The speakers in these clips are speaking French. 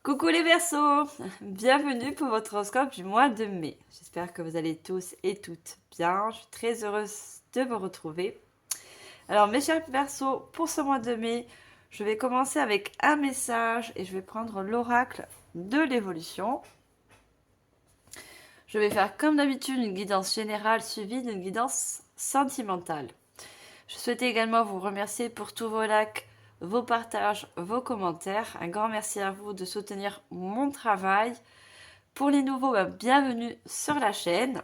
Coucou les Verseaux, bienvenue pour votre horoscope du mois de mai. J'espère que vous allez tous et toutes bien. Je suis très heureuse de vous retrouver. Alors mes chers Verseaux, pour ce mois de mai, je vais commencer avec un message et je vais prendre l'oracle de l'évolution. Je vais faire comme d'habitude une guidance générale suivie d'une guidance sentimentale. Je souhaitais également vous remercier pour tous vos likes, vos partages, vos commentaires. Un grand merci à vous de soutenir mon travail. Pour les nouveaux, bienvenue sur la chaîne.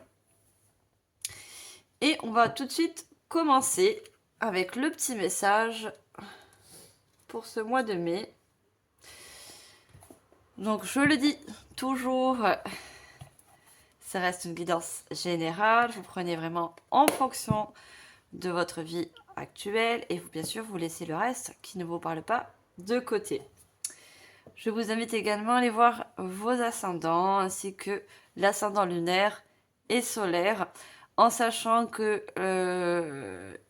Et on va tout de suite commencer avec le petit message pour ce mois de mai. Donc je le dis toujours, ça reste une guidance générale. Vous prenez vraiment en fonction de votre vie actuelle et vous, bien sûr, vous laissez le reste qui ne vous parle pas de côté. Je vous invite également à aller voir vos ascendants ainsi que l'ascendant lunaire et solaire, en sachant que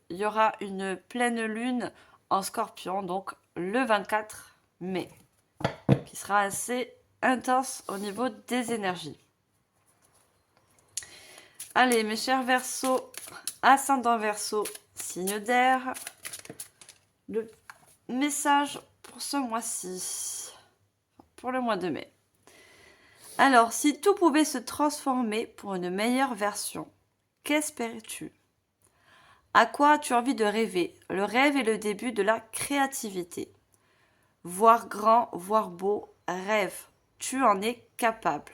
il y aura une pleine lune en Scorpion, donc le 24 mai, qui sera assez intense au niveau des énergies. Allez, mes chers Verseaux, ascendant Verseau, signe d'air, le message pour ce mois-ci, pour le mois de mai. Alors, si tout pouvait se transformer pour une meilleure version, qu'espères-tu? À quoi as-tu envie de rêver? Le rêve est le début de la créativité. Voir grand, voir beau, rêve. Tu en es capable.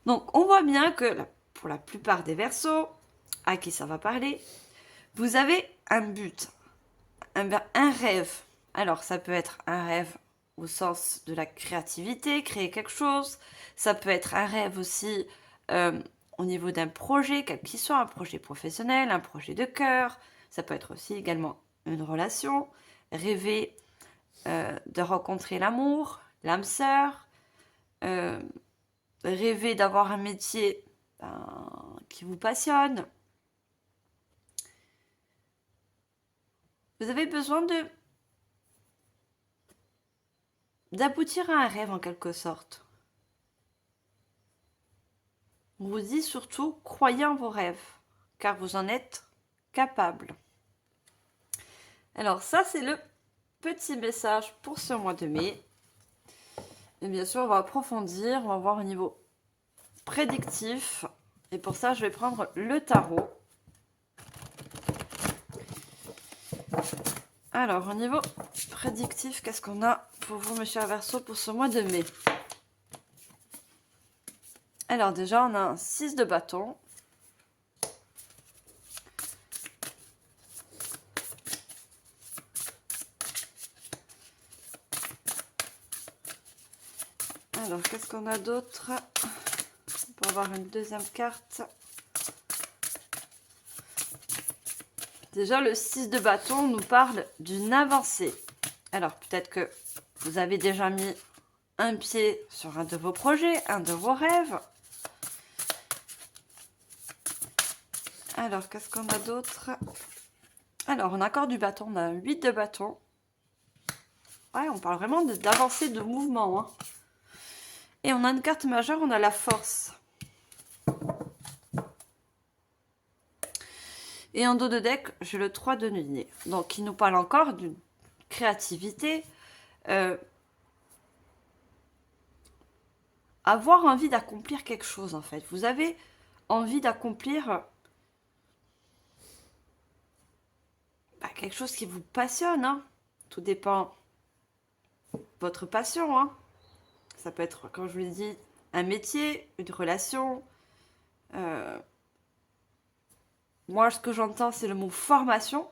Donc, on voit bien que pour la plupart des Verseaux, à qui ça va parler, vous avez un but, un rêve. Alors, ça peut être un rêve au sens de la créativité, créer quelque chose. Ça peut être un rêve aussi au niveau d'un projet, quel qu'il soit, un projet professionnel, un projet de cœur. Ça peut être aussi également une relation. Rêver de rencontrer l'amour, l'âme sœur. Rêver d'avoir un métier qui vous passionne. Vous avez besoin d'aboutir à un rêve en quelque sorte. On vous dit surtout, croyez en vos rêves, car vous en êtes capable. Alors ça, c'est le petit message pour ce mois de mai. Et bien sûr, on va approfondir, on va voir au niveau prédictif. Et pour ça, je vais prendre le tarot. Alors, au niveau prédictif, qu'est-ce qu'on a pour vous, mes chers Verseaux, pour ce mois de mai? Alors déjà, on a un 6 de bâton. Alors, qu'est-ce qu'on a d'autre? On peut avoir une deuxième carte. Déjà, le 6 de bâton nous parle d'une avancée. Alors, peut-être que vous avez déjà mis un pied sur un de vos projets, un de vos rêves. Alors, qu'est-ce qu'on a d'autre? Alors, on a encore du bâton, on a un 8 de bâton. Ouais, on parle vraiment d'avancée, de mouvement. Hein. Et on a une carte majeure, on a la force. Et en dos de deck, j'ai le 3 de denier. Donc, il nous parle encore d'une créativité. Avoir envie d'accomplir quelque chose, en fait. Vous avez envie d'accomplir quelque chose qui vous passionne. Hein. Tout dépend de votre passion. Hein. Ça peut être, comme je vous l'ai dit, un métier, une relation. Moi, ce que j'entends, c'est le mot formation.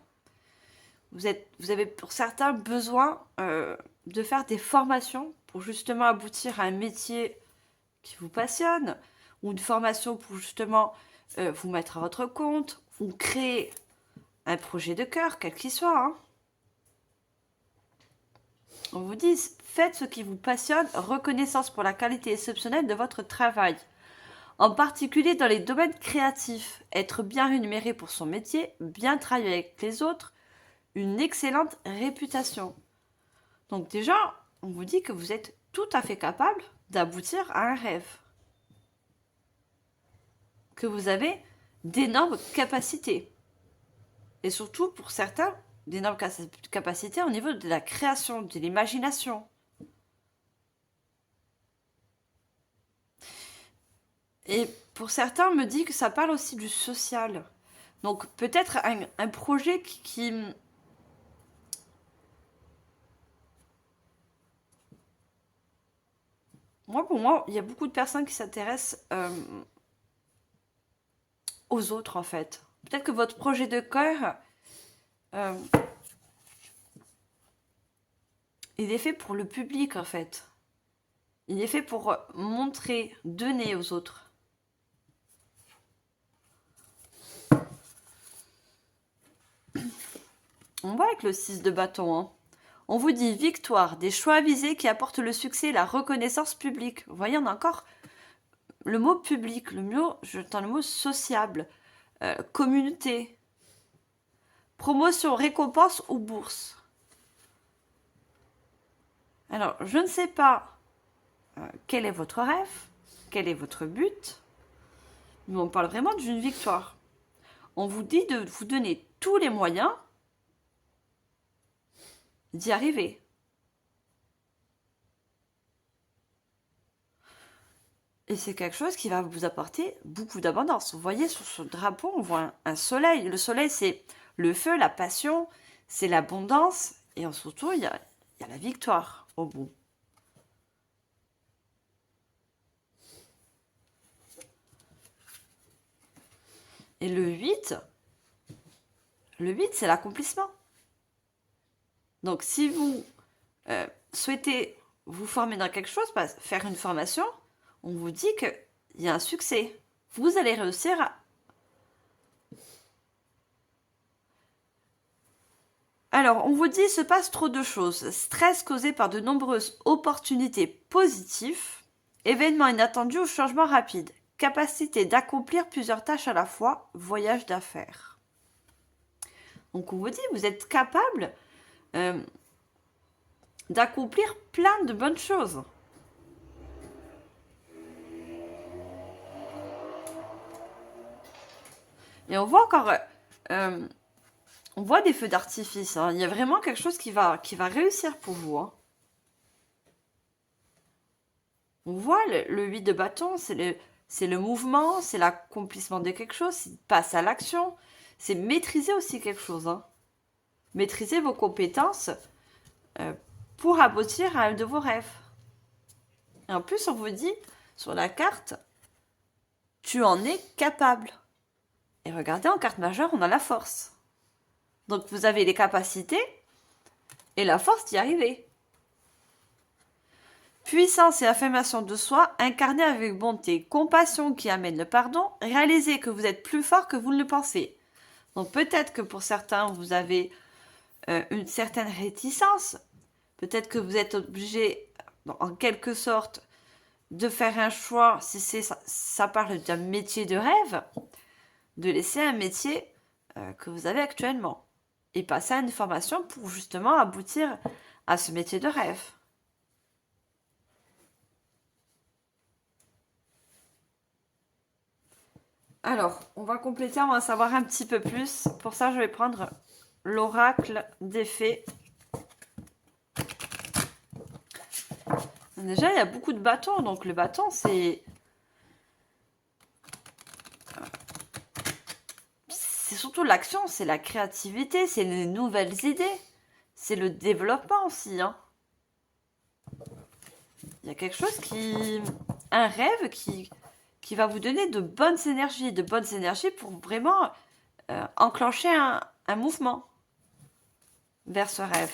Vous avez pour certains besoin de faire des formations pour justement aboutir à un métier qui vous passionne, ou une formation pour justement vous mettre à votre compte, ou créer un projet de cœur, quel qu'il soit. Hein. On vous dit, faites ce qui vous passionne, reconnaissance pour la qualité exceptionnelle de votre travail. En particulier dans les domaines créatifs, être bien rémunéré pour son métier, bien travailler avec les autres, une excellente réputation. Donc déjà, on vous dit que vous êtes tout à fait capable d'aboutir à un rêve. Que vous avez d'énormes capacités. Et surtout, pour certains, d'énormes capacités au niveau de la création, de l'imagination. Et pour certains, on me dit que ça parle aussi du social. Donc peut-être un projet qui... Moi, pour moi, il y a beaucoup de personnes qui s'intéressent aux autres, en fait. Peut-être que votre projet de cœur, il est fait pour le public, en fait. Il est fait pour montrer, donner aux autres. On voit avec le 6 de bâton, hein. On vous dit victoire, des choix avisés qui apportent le succès et la reconnaissance publique. Vous voyez, on a encore le mot public, j'entends le mot sociable, communauté, promotion, récompense ou bourse. Alors, je ne sais pas quel est votre rêve, quel est votre but, mais on parle vraiment d'une victoire. On vous dit de vous donner tous les moyens d'y arriver. Et c'est quelque chose qui va vous apporter beaucoup d'abondance. Vous voyez, sur ce drapeau, on voit un soleil. Le soleil, c'est le feu, la passion, c'est l'abondance. Et surtout, il y a la victoire au bout. Et le 8, c'est l'accomplissement. Donc, si vous souhaitez vous former dans quelque chose, faire une formation, on vous dit qu'il y a un succès. Vous allez réussir à... Alors, on vous dit, il se passe trop de choses. Stress causé par de nombreuses opportunités positives, événements inattendus ou changements rapides, capacité d'accomplir plusieurs tâches à la fois, voyage d'affaires. Donc, on vous dit, vous êtes capable d'accomplir plein de bonnes choses. Et on voit encore... on voit des feux d'artifice. Hein. Il y a vraiment quelque chose qui va réussir pour vous. Hein. On voit le 8 de bâton, c'est le mouvement, c'est l'accomplissement de quelque chose, c'est passer à l'action. C'est maîtriser aussi quelque chose. Hein. Maîtriser vos compétences pour aboutir à un de vos rêves. Et en plus, on vous dit, sur la carte, tu en es capable. Et regardez, en carte majeure, on a la force. Donc, vous avez les capacités et la force d'y arriver. Puissance et affirmation de soi, incarnée avec bonté, compassion qui amène le pardon, réalisez que vous êtes plus fort que vous ne le pensez. Donc, peut-être que pour certains, vous avez une certaine réticence. Peut-être que vous êtes obligé, en quelque sorte, de faire un choix, si ça parle d'un métier de rêve, de laisser un métier que vous avez actuellement et passer à une formation pour justement aboutir à ce métier de rêve. Alors, on va compléter, on va savoir un petit peu plus. Pour ça, je vais prendre l'oracle des fées. Déjà, il y a beaucoup de bâtons, donc le bâton, c'est surtout l'action, c'est la créativité, c'est les nouvelles idées, c'est le développement aussi. Hein. Il y a quelque chose un rêve qui va vous donner de bonnes énergies pour vraiment enclencher un mouvement vers ce rêve.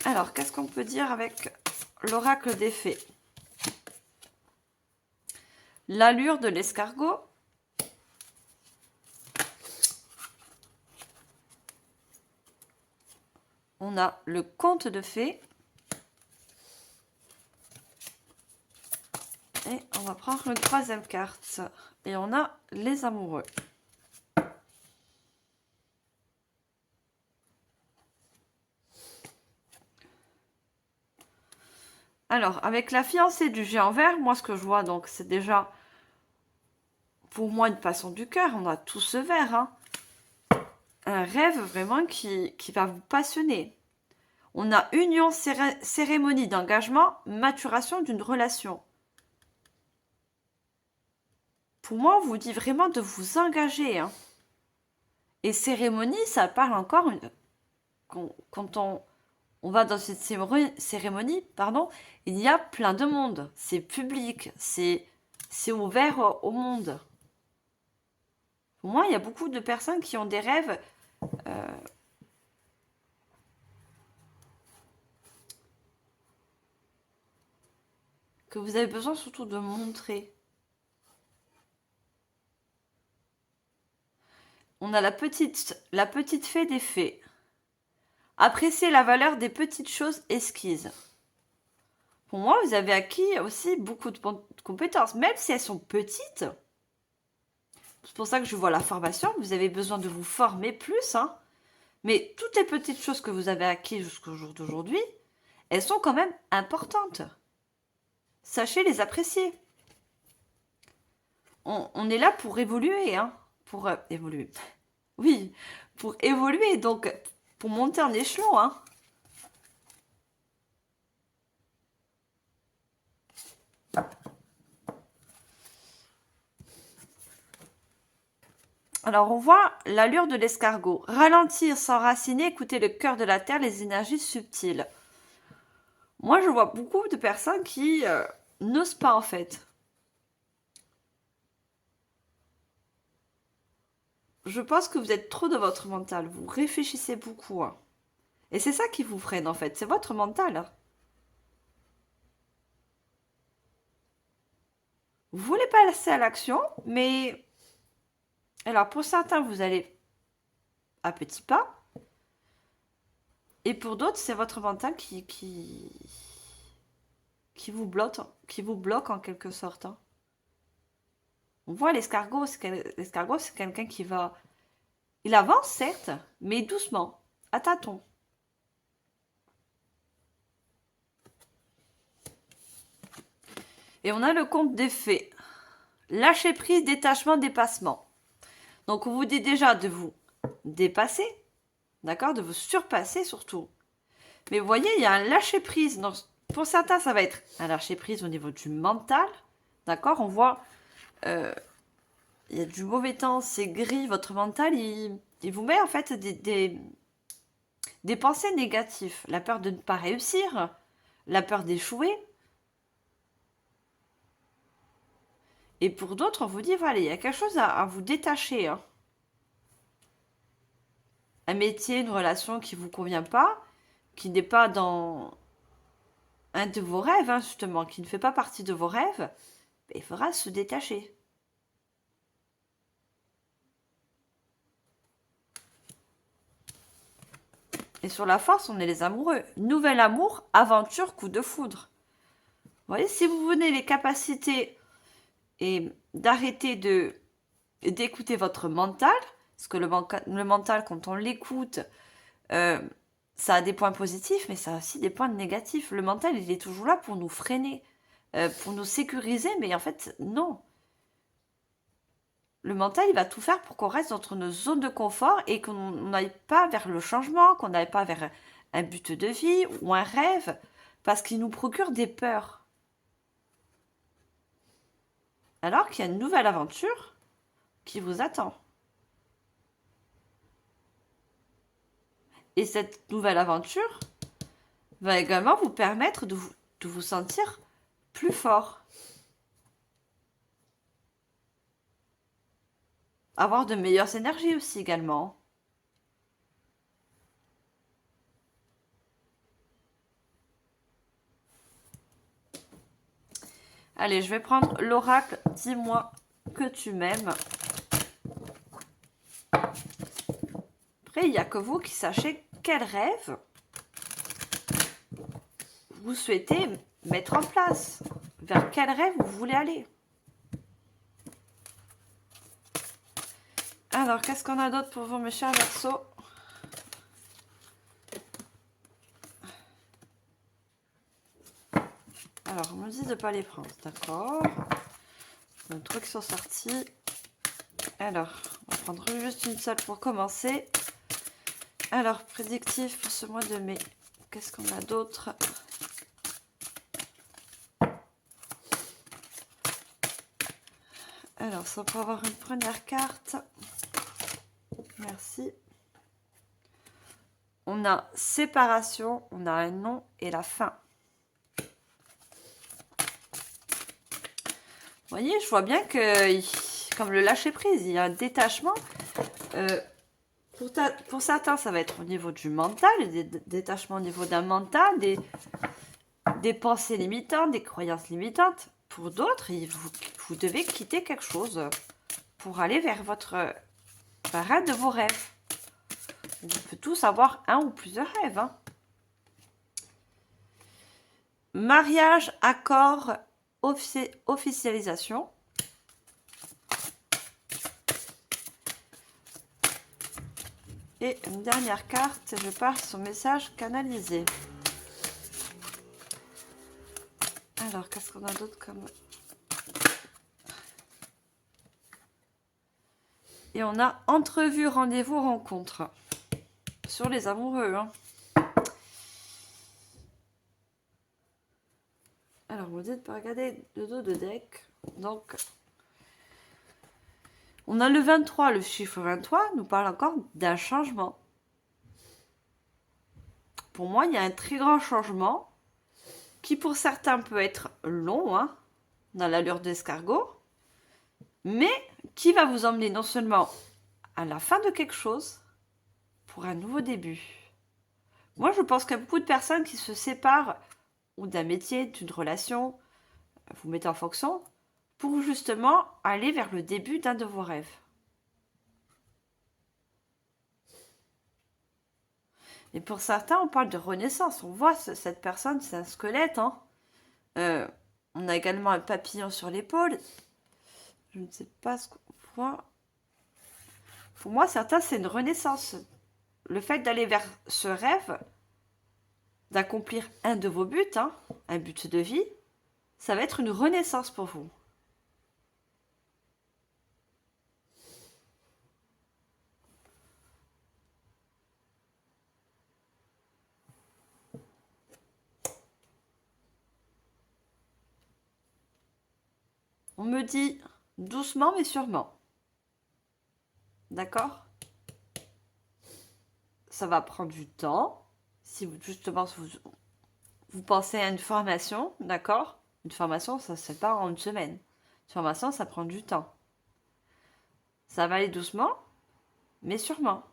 Alors, qu'est-ce qu'on peut dire avec l'oracle des fées? L'allure de l'escargot. On a le conte de fées. Et on va prendre une troisième carte. Et on a les amoureux. Alors, avec la fiancée du géant vert, moi, ce que je vois, donc, c'est déjà, pour moi, une passion du cœur. On a tout ce vert, hein. Un rêve vraiment qui va vous passionner. On a union, cérémonie d'engagement, maturation d'une relation. Pour moi, on vous dit vraiment de vous engager, hein. Et cérémonie, ça parle encore quand on va dans cette cérémonie, pardon, il y a plein de monde. C'est public, c'est ouvert au monde. Pour moi, il y a beaucoup de personnes qui ont des rêves que vous avez besoin surtout de montrer. On a la petite fée des fées. Appréciez la valeur des petites choses esquises. Pour moi, vous avez acquis aussi beaucoup de compétences, même si elles sont petites. C'est pour ça que je vois la formation. Vous avez besoin de vous former plus, hein. Mais toutes les petites choses que vous avez acquises jusqu'au jour d'aujourd'hui, elles sont quand même importantes. Sachez les apprécier. On est là pour évoluer, hein. Pour évoluer. Oui, pour évoluer, donc pour monter en échelon, hein. Alors, on voit l'allure de l'escargot. Ralentir, s'enraciner, écouter le cœur de la terre, les énergies subtiles. Moi, je vois beaucoup de personnes qui n'osent pas, en fait. Je pense que vous êtes trop dans votre mental. Vous réfléchissez beaucoup, hein. Et c'est ça qui vous freine, en fait. C'est votre mental, hein. Vous voulez passer à l'action, mais... Alors, pour certains, vous allez à petits pas. Et pour d'autres, c'est votre mental qui vous bloque en quelque sorte, hein. On voit l'escargot, c'est quelqu'un qui va... Il avance, certes, mais doucement, à tâtons. Et on a le conte des fées. Lâcher prise, détachement, dépassement. Donc, on vous dit déjà de vous dépasser, d'accord, de vous surpasser surtout. Mais vous voyez, il y a un lâcher prise. Donc, pour certains, ça va être un lâcher prise au niveau du mental, d'accord. On voit, il y a du mauvais temps, c'est gris. Votre mental, il vous met en fait des pensées négatives. La peur de ne pas réussir, la peur d'échouer. Et pour d'autres, on vous dit, voilà, il y a quelque chose à vous détacher, hein. Un métier, une relation qui ne vous convient pas, qui n'est pas dans un de vos rêves, hein, justement, qui ne fait pas partie de vos rêves, il faudra se détacher. Et sur la force, on est les amoureux. Nouvel amour, aventure, coup de foudre. Vous voyez, si vous venez les capacités et d'arrêter d'écouter votre mental, parce que le mental, quand on l'écoute, ça a des points positifs, mais ça a aussi des points négatifs. Le mental, il est toujours là pour nous freiner, pour nous sécuriser, mais en fait, non. Le mental, il va tout faire pour qu'on reste dans nos zones de confort et qu'on n'aille pas vers le changement, qu'on n'aille pas vers un but de vie ou un rêve, parce qu'il nous procure des peurs. Alors qu'il y a une nouvelle aventure qui vous attend. Et cette nouvelle aventure va également vous permettre de vous sentir plus fort. Avoir de meilleures énergies aussi également. Allez, je vais prendre l'oracle. Dis-moi que tu m'aimes. Après, il n'y a que vous qui sachez quel rêve vous souhaitez mettre en place. Vers quel rêve vous voulez aller. Alors, qu'est-ce qu'on a d'autre pour vous, mes chers Verseaux? Alors, on me dit de ne pas les prendre, d'accord. Donc, 3 qui sont sortis. Alors, on va prendre juste une seule pour commencer. Alors, prédictif pour ce mois de mai. Qu'est-ce qu'on a d'autre? Alors, ça peut avoir une première carte. Merci. On a séparation, on a un nom et la fin. Vous voyez, je vois bien que, comme le lâcher prise, il y a un détachement. Pour certains, ça va être au niveau du mental, des détachements au niveau d'un mental, des pensées limitantes, des croyances limitantes. Pour d'autres, vous devez quitter quelque chose pour aller vers un de vos rêves. On peut tous avoir un ou plusieurs rêves. Hein. Mariage, accord, officialisation. Et une dernière carte, je pars sur message canalisé. Alors, qu'est-ce qu'on a d'autre comme... Et on a entrevue, rendez-vous, rencontre. Sur les amoureux. Hein. Alors, vous dites de regarder le dos de deck. Donc, on a le 23, le chiffre 23 nous parle encore d'un changement. Pour moi, il y a un très grand changement qui pour certains peut être long, hein, dans l'allure d'escargot, mais qui va vous emmener non seulement à la fin de quelque chose, pour un nouveau début. Moi, je pense qu'il y a beaucoup de personnes qui se séparent ou d'un métier, d'une relation, vous mettez en fonction, pour justement aller vers le début d'un de vos rêves. Et pour certains, on parle de renaissance. On voit cette personne, c'est un squelette. Hein. On a également un papillon sur l'épaule. Je ne sais pas ce qu'on voit. Pour moi, certains, c'est une renaissance. Le fait d'aller vers ce rêve, d'accomplir un de vos buts, hein, un but de vie, ça va être une renaissance pour vous. On me dit doucement mais sûrement. D'accord? Ça va prendre du temps. Si vous, justement vous pensez à une formation, d'accord? Une formation, ça ne se fait pas en une semaine. Une formation, ça prend du temps. Ça va aller doucement, mais sûrement.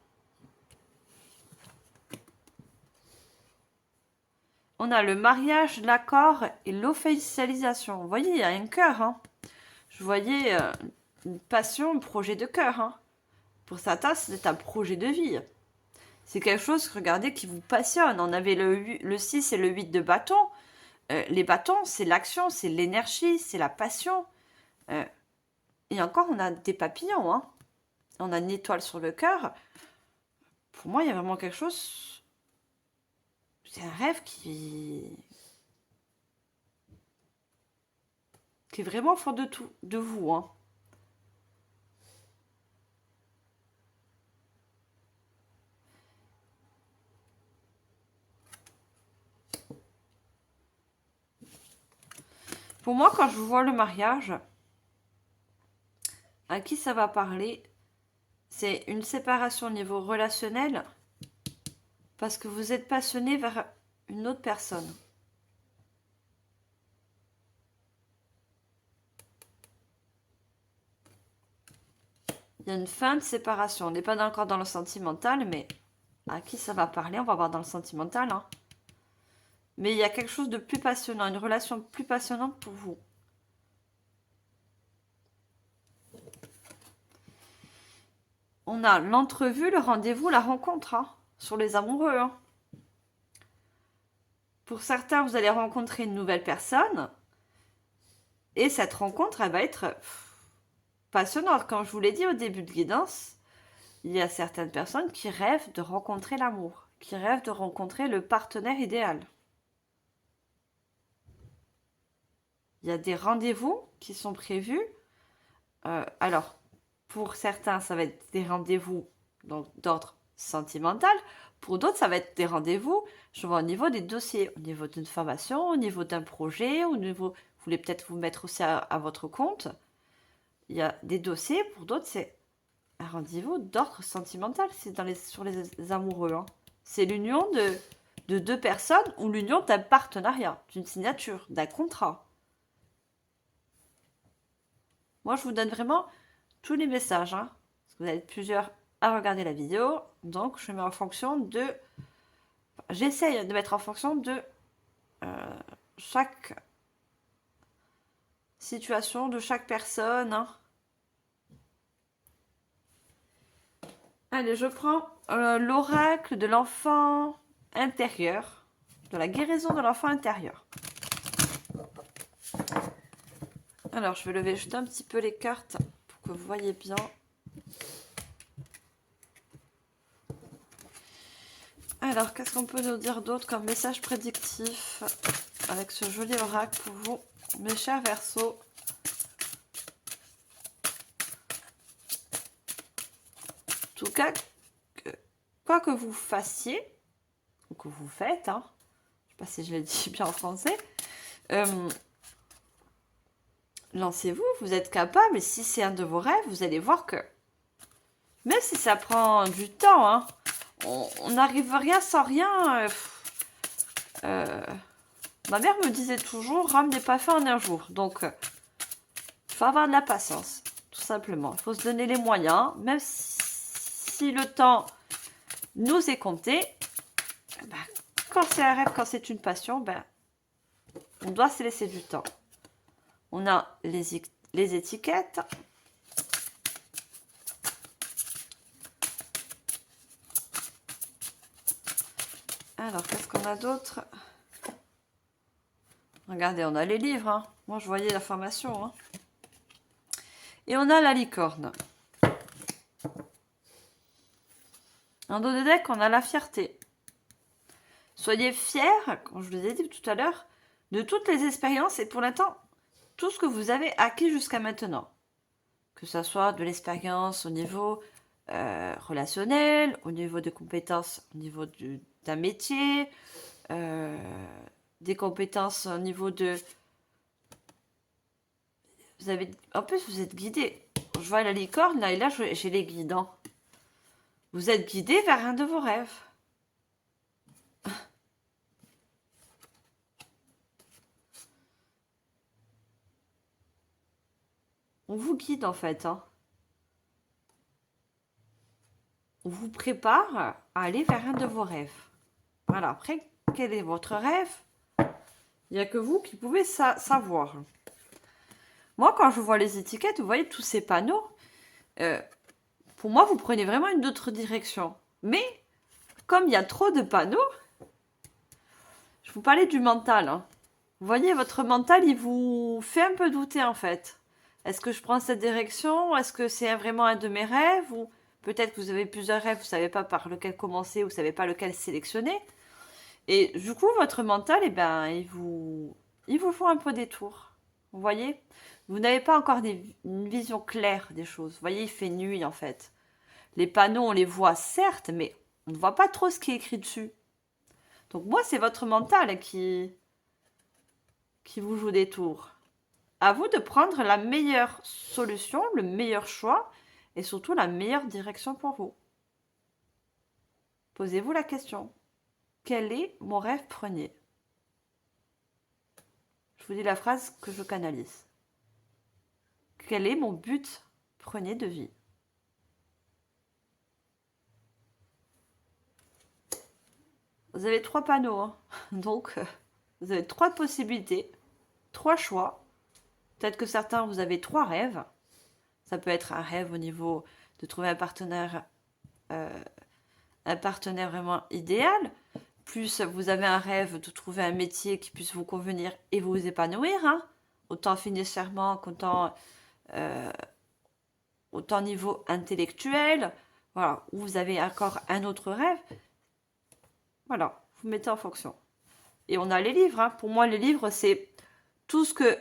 On a le mariage, l'accord et l'officialisation. Vous voyez, il y a un cœur. Hein. Je voyais une passion, un projet de cœur. Hein. Pour certains, c'est un projet de vie. C'est quelque chose, regardez, qui vous passionne. On avait le 6 et le 8 de bâton. Les bâtons, c'est l'action, c'est l'énergie, c'est la passion. Et encore, on a des papillons. Hein. On a une étoile sur le cœur. Pour moi, il y a vraiment quelque chose... C'est un rêve qui est vraiment fort de vous. Hein. Pour moi, quand je vois le mariage, à qui ça va parler? C'est une séparation au niveau relationnel parce que vous êtes passionné vers une autre personne. Il y a une fin de séparation. On n'est pas encore dans le sentimental, mais à qui ça va parler? On va voir dans le sentimental. Hein. Mais il y a quelque chose de plus passionnant, une relation plus passionnante pour vous. On a l'entrevue, le rendez-vous, la rencontre, hein, sur les amoureux. Hein. Pour certains, vous allez rencontrer une nouvelle personne. Et cette rencontre, elle va être passionnante. Comme je vous l'ai dit au début de guidance, il y a certaines personnes qui rêvent de rencontrer l'amour, qui rêvent de rencontrer le partenaire idéal. il y a des rendez-vous qui sont prévus. Alors, pour certains, ça va être des rendez-vous d'ordre sentimental. Pour d'autres, ça va être des rendez-vous, je vois, au niveau des dossiers, au niveau d'une formation, au niveau d'un projet, au niveau... Vous voulez peut-être vous mettre aussi à votre compte. Il y a des dossiers, pour d'autres, c'est un rendez-vous d'ordre sentimental. C'est sur les amoureux. Hein. C'est l'union de deux personnes ou l'union d'un partenariat, d'une signature, d'un contrat. Moi, je vous donne vraiment tous les messages. Hein, parce que vous êtes plusieurs à regarder la vidéo. Donc, je mets en fonction de... J'essaye de mettre en fonction de chaque situation, de chaque personne. Hein. Allez, je prends l'oracle de l'enfant intérieur, de la guérison de l'enfant intérieur. Alors, je vais lever juste un petit peu les cartes pour que vous voyez bien. Alors, qu'est-ce qu'on peut nous dire d'autre comme message prédictif avec ce joli oracle pour vous, mes chers Verseaux? En tout cas, quoi que vous fassiez, ou que vous faites, hein, je ne sais pas si je l'ai dit bien en français, lancez-vous, vous êtes capable, et si c'est un de vos rêves, vous allez voir que, même si ça prend du temps, hein, on n'arrive à rien sans rien. Ma mère me disait toujours, Rome n'est pas fait en un jour. Donc, il faut avoir de la patience, tout simplement. Il faut se donner les moyens, même si le temps nous est compté. Ben, quand c'est un rêve, quand c'est une passion, ben, on doit se laisser du temps. On a les étiquettes. Alors, qu'est-ce qu'on a d'autre? Regardez, on a les livres. Hein. Moi, je voyais la formation. Hein. Et on a la licorne. En dos de deck, on a la fierté. Soyez fiers, comme je vous ai dit tout à l'heure, de toutes les expériences et pour l'instant, tout ce que vous avez acquis jusqu'à maintenant. Que ce soit de l'expérience au niveau relationnel, au niveau de compétences, au niveau d'un métier, des compétences au niveau de... Vous avez... En plus, vous êtes guidé. Je vois la licorne, là, et là, j'ai les guides. Hein. Vous êtes guidé vers un de vos rêves. On vous guide, en fait. Hein. On vous prépare à aller vers un de vos rêves. Voilà, après, quel est votre rêve? Il n'y a que vous qui pouvez savoir. Moi, quand je vois les étiquettes, vous voyez tous ces panneaux, pour moi, vous prenez vraiment une autre direction. Mais, comme il y a trop de panneaux, je vous parlais du mental. Hein. Vous voyez, votre mental, il vous fait un peu douter, en fait. Est-ce que je prends cette direction? Est-ce que c'est vraiment un de mes rêves? Ou peut-être que vous avez plusieurs rêves, vous ne savez pas par lequel commencer, vous ne savez pas lequel sélectionner. Et du coup, votre mental, eh ben, il vous faut un peu des tours. Vous voyez? Vous n'avez pas encore une vision claire des choses. Vous voyez, il fait nuit, en fait. Les panneaux, on les voit, certes, mais on ne voit pas trop ce qui est écrit dessus. Donc moi, c'est votre mental qui vous joue des tours. À vous de prendre la meilleure solution, le meilleur choix et surtout la meilleure direction pour vous. Posez-vous la question. Quel est mon rêve premier? Je vous dis la phrase que je canalise. Quel est mon but premier de vie? Vous avez 3 panneaux, hein. Donc vous avez 3 possibilités, 3 choix. Peut-être que certains, vous avez 3 rêves. Ça peut être un rêve au niveau de trouver un partenaire vraiment idéal. Plus vous avez un rêve de trouver un métier qui puisse vous convenir et vous épanouir. Hein. Autant financièrement qu'autant autant niveau intellectuel. Voilà. Ou vous avez encore un autre rêve. Voilà. Vous mettez en fonction. Et on a les livres. Hein. Pour moi, les livres, c'est tout ce que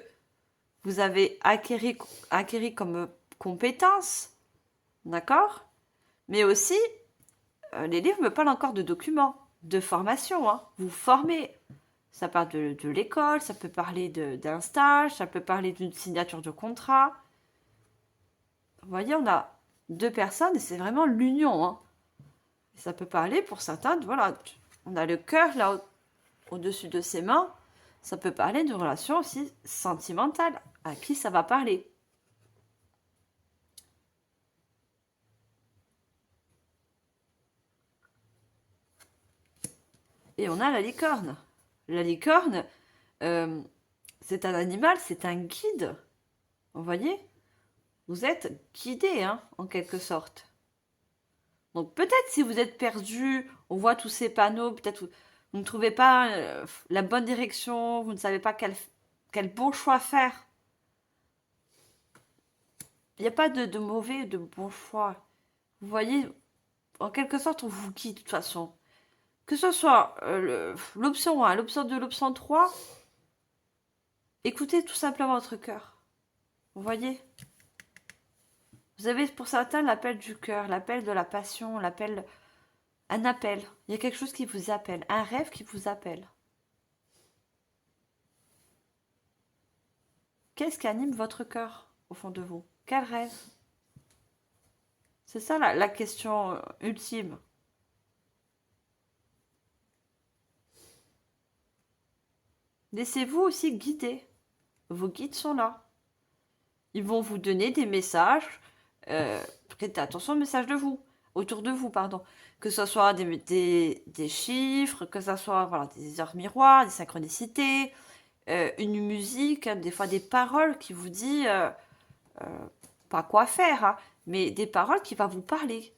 vous avez acquéri comme compétence, d'accord? Mais aussi, les livres me parlent encore de documents, de formation, hein. Vous formez. Ça parle de l'école, ça peut parler d'un stage, ça peut parler d'une signature de contrat. Vous voyez, on a deux personnes et c'est vraiment l'union, hein. Et ça peut parler pour certains, voilà, on a le cœur là au-dessus de ses mains. Ça peut parler de relations aussi sentimentales. À qui ça va parler? Et on a la licorne. La licorne, euh, c'est un animal, c'est un guide. Vous voyez? Vous êtes guidé, hein, en quelque sorte. Donc peut-être si vous êtes perdu, on voit tous ces panneaux, peut-être vous ne trouvez pas la bonne direction, vous ne savez pas quel bon choix faire. Il n'y a pas de mauvais, de bon choix. Vous voyez, en quelque sorte, on vous guide de toute façon. Que ce soit l'option 1, l'option 2, l'option 3, écoutez tout simplement votre cœur. Vous voyez? Vous avez pour certains l'appel du cœur, l'appel de la passion, un appel. Il y a quelque chose qui vous appelle, un rêve qui vous appelle. Qu'est-ce qui anime votre cœur au fond de vous? Quel rêve? C'est ça la question ultime. Laissez-vous aussi guider. Vos guides sont là. Ils vont vous donner des messages. Prêtez attention aux messages autour de vous, pardon. Que ce soit des chiffres, que ce soit voilà, des heures miroirs, des synchronicités, une musique, hein, des fois des paroles qui vous disent pas quoi faire, hein, mais des paroles qui vont vous parler,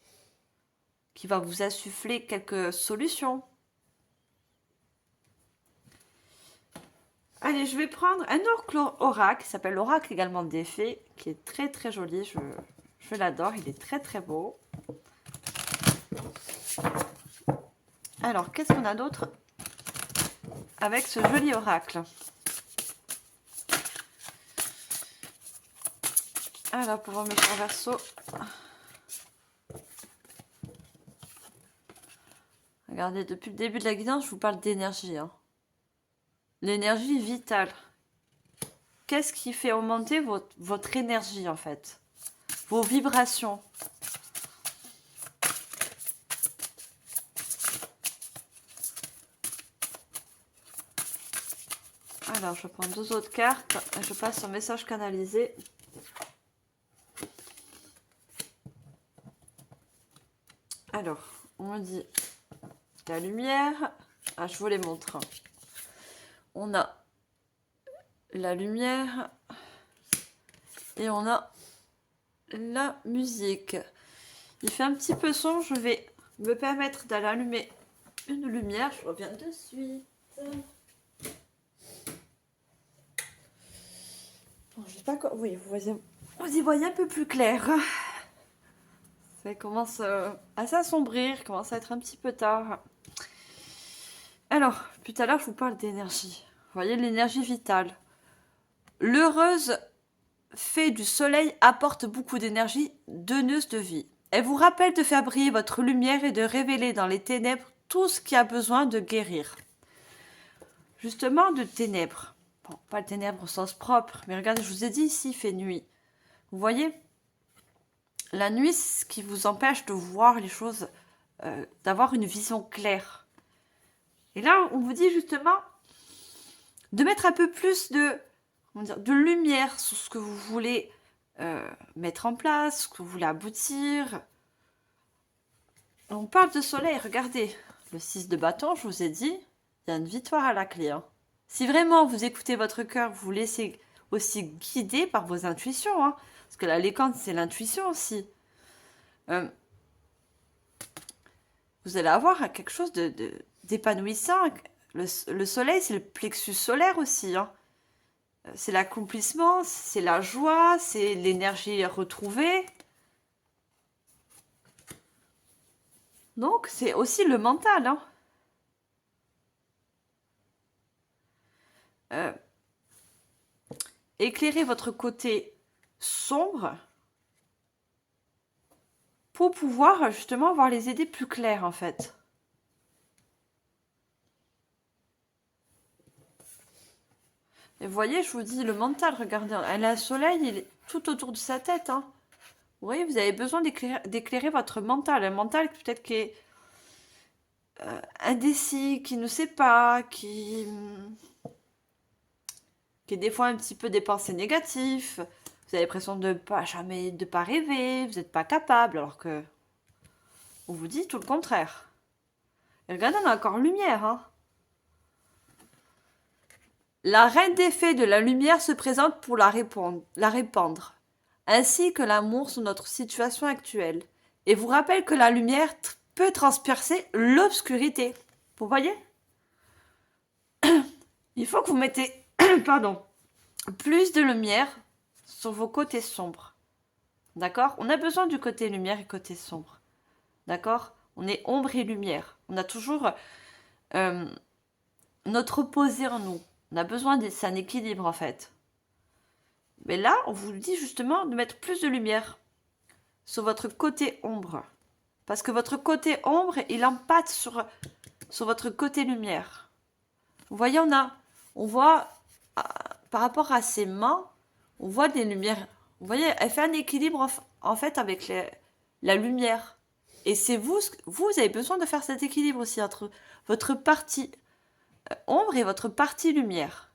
qui vont vous insuffler quelques solutions. Allez, je vais prendre un oracle qui s'appelle l'oracle également des fées, qui est très très joli. Je l'adore, il est très très beau. Alors, qu'est-ce qu'on a d'autre avec ce joli oracle? Alors, pour mes chers Verseaux, regardez, depuis le début de la guidance, je vous parle d'énergie, hein. L'énergie vitale. Qu'est-ce qui fait augmenter votre énergie, en fait? Vos vibrations. Alors, je prends deux autres cartes et je passe au message canalisé. Alors, on me dit la lumière. Ah, je vous les montre. On a la lumière et on a la musique. Il fait un petit peu sombre, je vais me permettre d'aller allumer une lumière. Je reviens de suite. Bon, je sais pas quoi. Oui, vous y voyez un peu plus clair. Ça commence à s'assombrir, commence à être un petit peu tard. Alors, tout à l'heure, je vous parle d'énergie. Vous voyez, l'énergie vitale. L'heureuse fée du soleil apporte beaucoup d'énergie, donneuse de vie. Elle vous rappelle de faire briller votre lumière et de révéler dans les ténèbres tout ce qui a besoin de guérir. Justement, de ténèbres. Bon, pas le ténèbres au sens propre, mais regardez, je vous ai dit ici, il fait nuit. Vous voyez, la nuit, c'est ce qui vous empêche de voir les choses, d'avoir une vision claire. Et là, on vous dit justement de mettre un peu plus de lumière sur ce que vous voulez mettre en place, ce que vous voulez aboutir. On parle de soleil, regardez. Le 6 de bâton, je vous ai dit, il y a une victoire à la clé, hein. Si vraiment vous écoutez votre cœur, vous vous laissez aussi guider par vos intuitions, hein, parce que la licorne, c'est l'intuition aussi. Vous allez avoir quelque chose d'épanouissant. Le soleil, c'est le plexus solaire aussi, hein. C'est l'accomplissement, c'est la joie, c'est l'énergie retrouvée. Donc, c'est aussi le mental, hein. éclairer votre côté sombre pour pouvoir justement avoir les idées plus claires en fait. Et vous voyez, je vous dis, le mental, regardez, elle a un soleil, il est tout autour de sa tête. Hein. Vous voyez, vous avez besoin d'éclairer votre mental. Un mental peut-être qui est indécis, qui ne sait pas, qui est des fois un petit peu des pensées négatives. Vous avez l'impression de pas rêver, vous n'êtes pas capable, alors que on vous dit tout le contraire. Et regardez, on a encore lumière. Hein. La reine des fées de la lumière se présente pour la répandre, ainsi que l'amour sur notre situation actuelle, et vous rappelle que la lumière peut transpercer l'obscurité. Vous voyez? Il faut que vous mettez pardon, plus de lumière sur vos côtés sombres. D'accord? On a besoin du côté lumière et côté sombre. D'accord? On est ombre et lumière. On a toujours notre opposé en nous. On a besoin c'est un équilibre en fait. Mais là, on vous dit justement de mettre plus de lumière sur votre côté ombre. Parce que votre côté ombre, il empâte sur votre côté lumière. Vous voyez, on voit, par rapport à ses mains, on voit des lumières. Vous voyez, elle fait un équilibre en fait avec la lumière. Et c'est vous avez besoin de faire cet équilibre aussi entre votre partie ombre et votre partie lumière.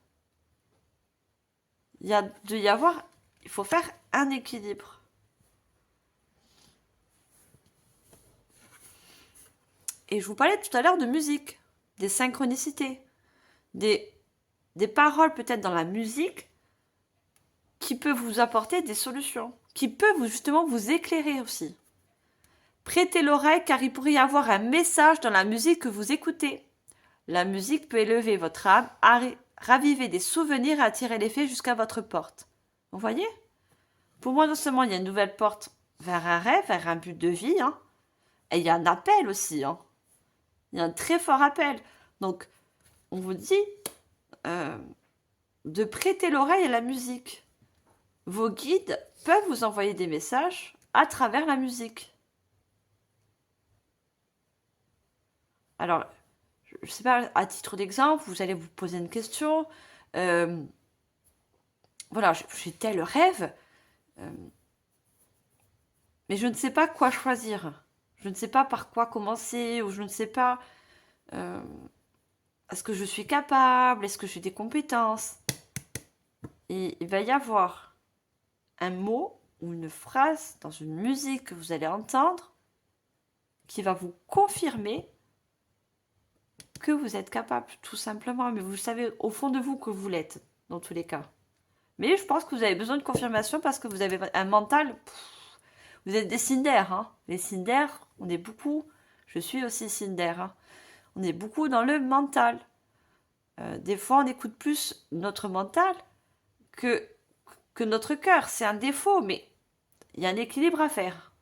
Il faut faire un équilibre. Et je vous parlais tout à l'heure de musique, des synchronicités, des paroles peut-être dans la musique qui peuvent vous apporter des solutions, qui peuvent justement vous éclairer aussi. Prêtez l'oreille car il pourrait y avoir un message dans la musique que vous écoutez. La musique peut élever votre âme, raviver des souvenirs et attirer les fées jusqu'à votre porte. Vous voyez? Pour moi, non seulement il y a une nouvelle porte vers un rêve, vers un but de vie, hein, et il y a un appel aussi. Hein. Il y a un très fort appel. Donc, on vous dit de prêter l'oreille à la musique. Vos guides peuvent vous envoyer des messages à travers la musique. Alors, je ne sais pas, à titre d'exemple, vous allez vous poser une question. Voilà, j'ai tel rêve, mais je ne sais pas quoi choisir. Je ne sais pas par quoi commencer, ou je ne sais pas est-ce que je suis capable, est-ce que j'ai des compétences. Et il va y avoir un mot ou une phrase dans une musique que vous allez entendre qui va vous confirmer que vous êtes capable, tout simplement. Mais vous savez au fond de vous que vous l'êtes, dans tous les cas. Mais je pense que vous avez besoin de confirmation parce que vous avez un mental. Vous êtes des Cinder, hein. Les Cinder, on est beaucoup. Je suis aussi Cinder. Hein. On est beaucoup dans le mental. Des fois, on écoute plus notre mental que notre cœur. C'est un défaut, mais il y a un équilibre à faire.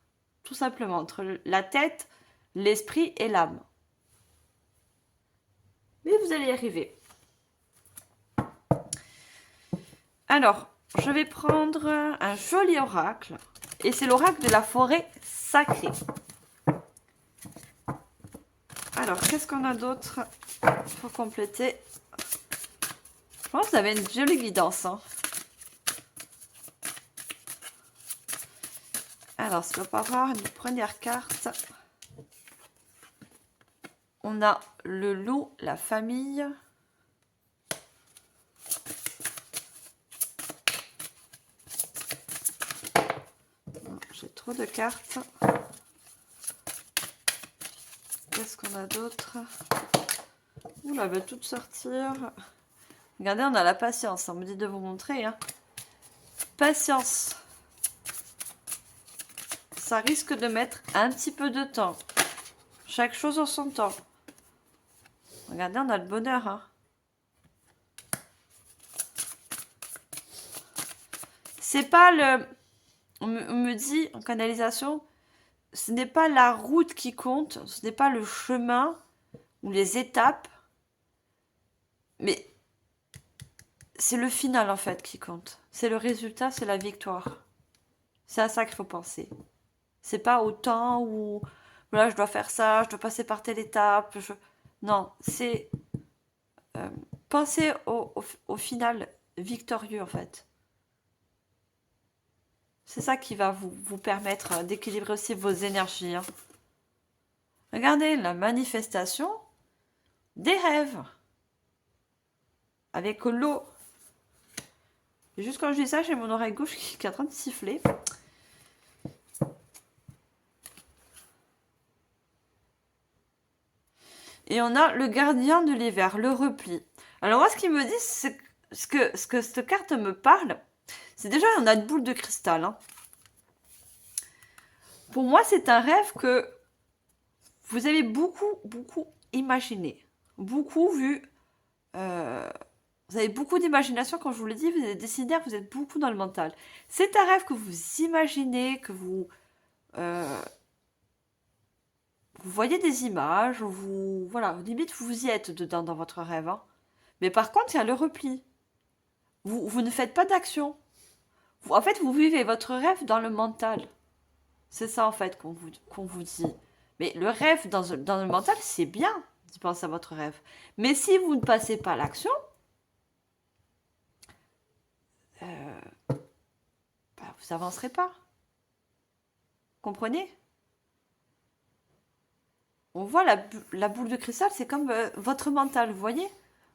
Tout simplement, entre la tête, l'esprit et l'âme. Mais vous allez y arriver. Alors, je vais prendre un joli oracle. Et c'est l'oracle de la forêt sacrée. Alors, qu'est-ce qu'on a d'autre pour compléter? Je pense que vous avez une jolie guidance. Hein. Alors, ce qu'on va avoir une première carte. On a le loup, la famille. J'ai trop de cartes. Qu'est-ce qu'on a d'autre? Oula, elle veut toutes sortir. Regardez, on a la patience. On me dit de vous montrer. Hein. Patience. Ça risque de mettre un petit peu de temps. Chaque chose en son temps. Regardez, on a le bonheur. Hein. C'est pas le... On me dit en canalisation, ce n'est pas la route qui compte, ce n'est pas le chemin ou les étapes, mais c'est le final en fait qui compte. C'est le résultat, c'est la victoire. C'est à ça qu'il faut penser. C'est pas au temps où voilà, je dois faire ça, je dois passer par telle étape. Non, c'est penser au final victorieux en fait. C'est ça qui va vous permettre d'équilibrer aussi vos énergies. Hein. Regardez la manifestation des rêves avec l'eau. Juste quand je dis ça, j'ai mon oreille gauche qui est en train de siffler. Et on a le gardien de l'hiver, le repli. Alors moi, ce qu'il me dit, c'est ce que cette carte me parle, c'est déjà, on a une boule de cristal. Hein. Pour moi, c'est un rêve que vous avez beaucoup imaginé. Beaucoup vu. Vous avez beaucoup d'imagination, quand je vous l'ai dit, vous êtes décidaire, vous êtes beaucoup dans le mental. C'est un rêve que vous imaginez, que vous voyez des images, voilà, limite vous y êtes dedans dans votre rêve. Hein. Mais par contre, il y a le repli. Vous ne faites pas d'action. En fait, vous vivez votre rêve dans le mental. C'est ça, en fait, qu'on vous dit. Mais le rêve dans le mental, c'est bien d'y penser à votre rêve. Mais si vous ne passez pas à l'action, vous avancerez pas. Comprenez? On voit la boule de cristal, c'est comme votre mental, vous voyez?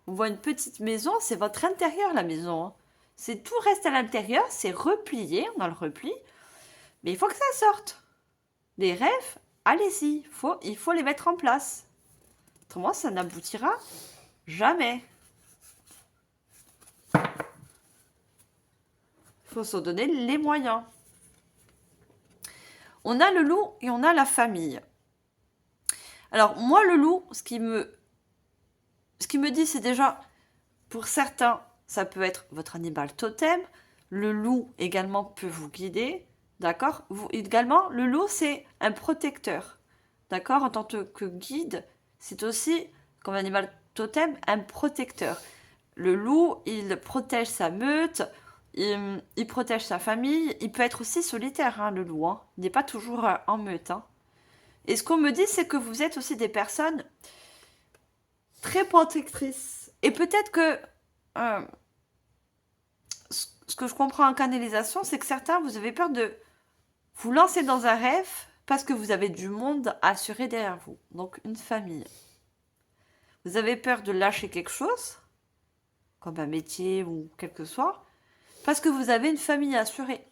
On voit une petite maison, c'est votre intérieur, la maison. Hein. C'est tout reste à l'intérieur, c'est replié, on a le repli. Mais il faut que ça sorte. Les rêves, allez-y, il faut les mettre en place. Autrement, ça n'aboutira jamais. Il faut se donner les moyens. On a le loup et on a la famille. Alors, moi, le loup, ce qui me dit, c'est déjà, pour certains, ça peut être votre animal totem. Le loup également peut vous guider. D'accord? Également, le loup, c'est un protecteur. D'accord? En tant que guide, c'est aussi, comme animal totem, un protecteur. Le loup, il protège sa meute, il protège sa famille. Il peut être aussi solitaire, hein, le loup. Hein. Il n'est pas toujours en meute. Hein. Et ce qu'on me dit, c'est que vous êtes aussi des personnes très protectrices. Et peut-être que ce que je comprends en canalisation, c'est que certains, vous avez peur de vous lancer dans un rêve parce que vous avez du monde à assurer derrière vous. Donc, une famille. Vous avez peur de lâcher quelque chose, comme un métier ou quel que soit, parce que vous avez une famille à assurer.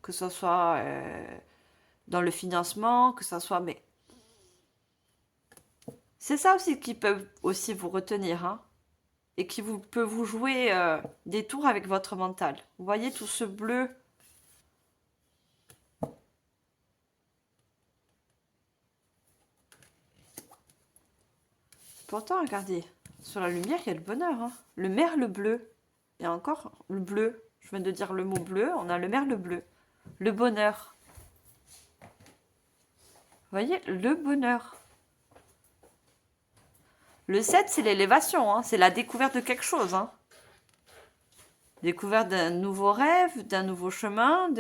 Que ce soit dans le financement, que ce soit... Mais c'est ça aussi qui peut aussi vous retenir, hein, et qui peut vous jouer des tours avec votre mental. Vous voyez tout ce bleu. Pourtant, regardez, sur la lumière, il y a le bonheur. Hein. Le merle bleu. Et encore, le bleu. Je viens de dire le mot bleu, on a le merle bleu. Le bonheur. Vous voyez, le bonheur. Le 7, c'est l'élévation, hein. C'est la découverte de quelque chose. Hein. Découverte d'un nouveau rêve, d'un nouveau chemin.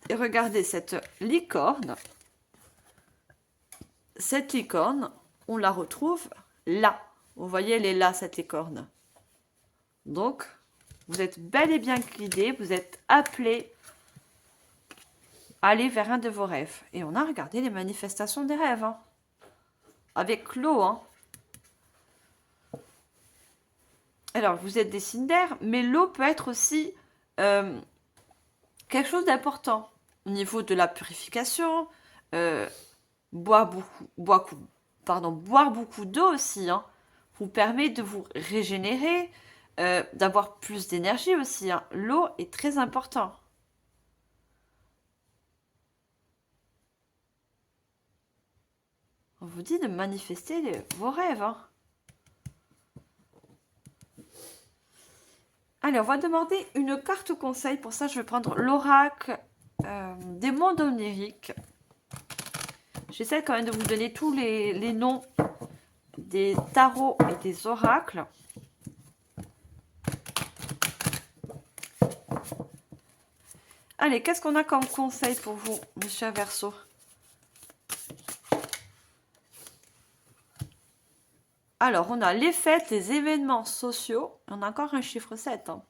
Et regardez cette licorne. Cette licorne, on la retrouve là. Vous voyez, elle est là, cette licorne. Donc, vous êtes bel et bien guidé, vous êtes appelé à aller vers un de vos rêves. Et on a regardé les manifestations des rêves. Hein. Avec l'eau. Hein. Alors, vous êtes des signes d'air, mais l'eau peut être aussi quelque chose d'important. Au niveau de la purification, boire beaucoup d'eau aussi, hein, vous permet de vous régénérer, d'avoir plus d'énergie aussi. Hein. L'eau est très important. On vous dit de manifester vos rêves. Hein. Allez, on va demander une carte conseil. Pour ça, je vais prendre l'oracle des mondes oniriques. J'essaie quand même de vous donner tous les noms des tarots et des oracles. Allez, qu'est-ce qu'on a comme conseil pour vous, monsieur Verseau? Alors, on a les fêtes, les événements sociaux. On a encore un chiffre 7. Hein.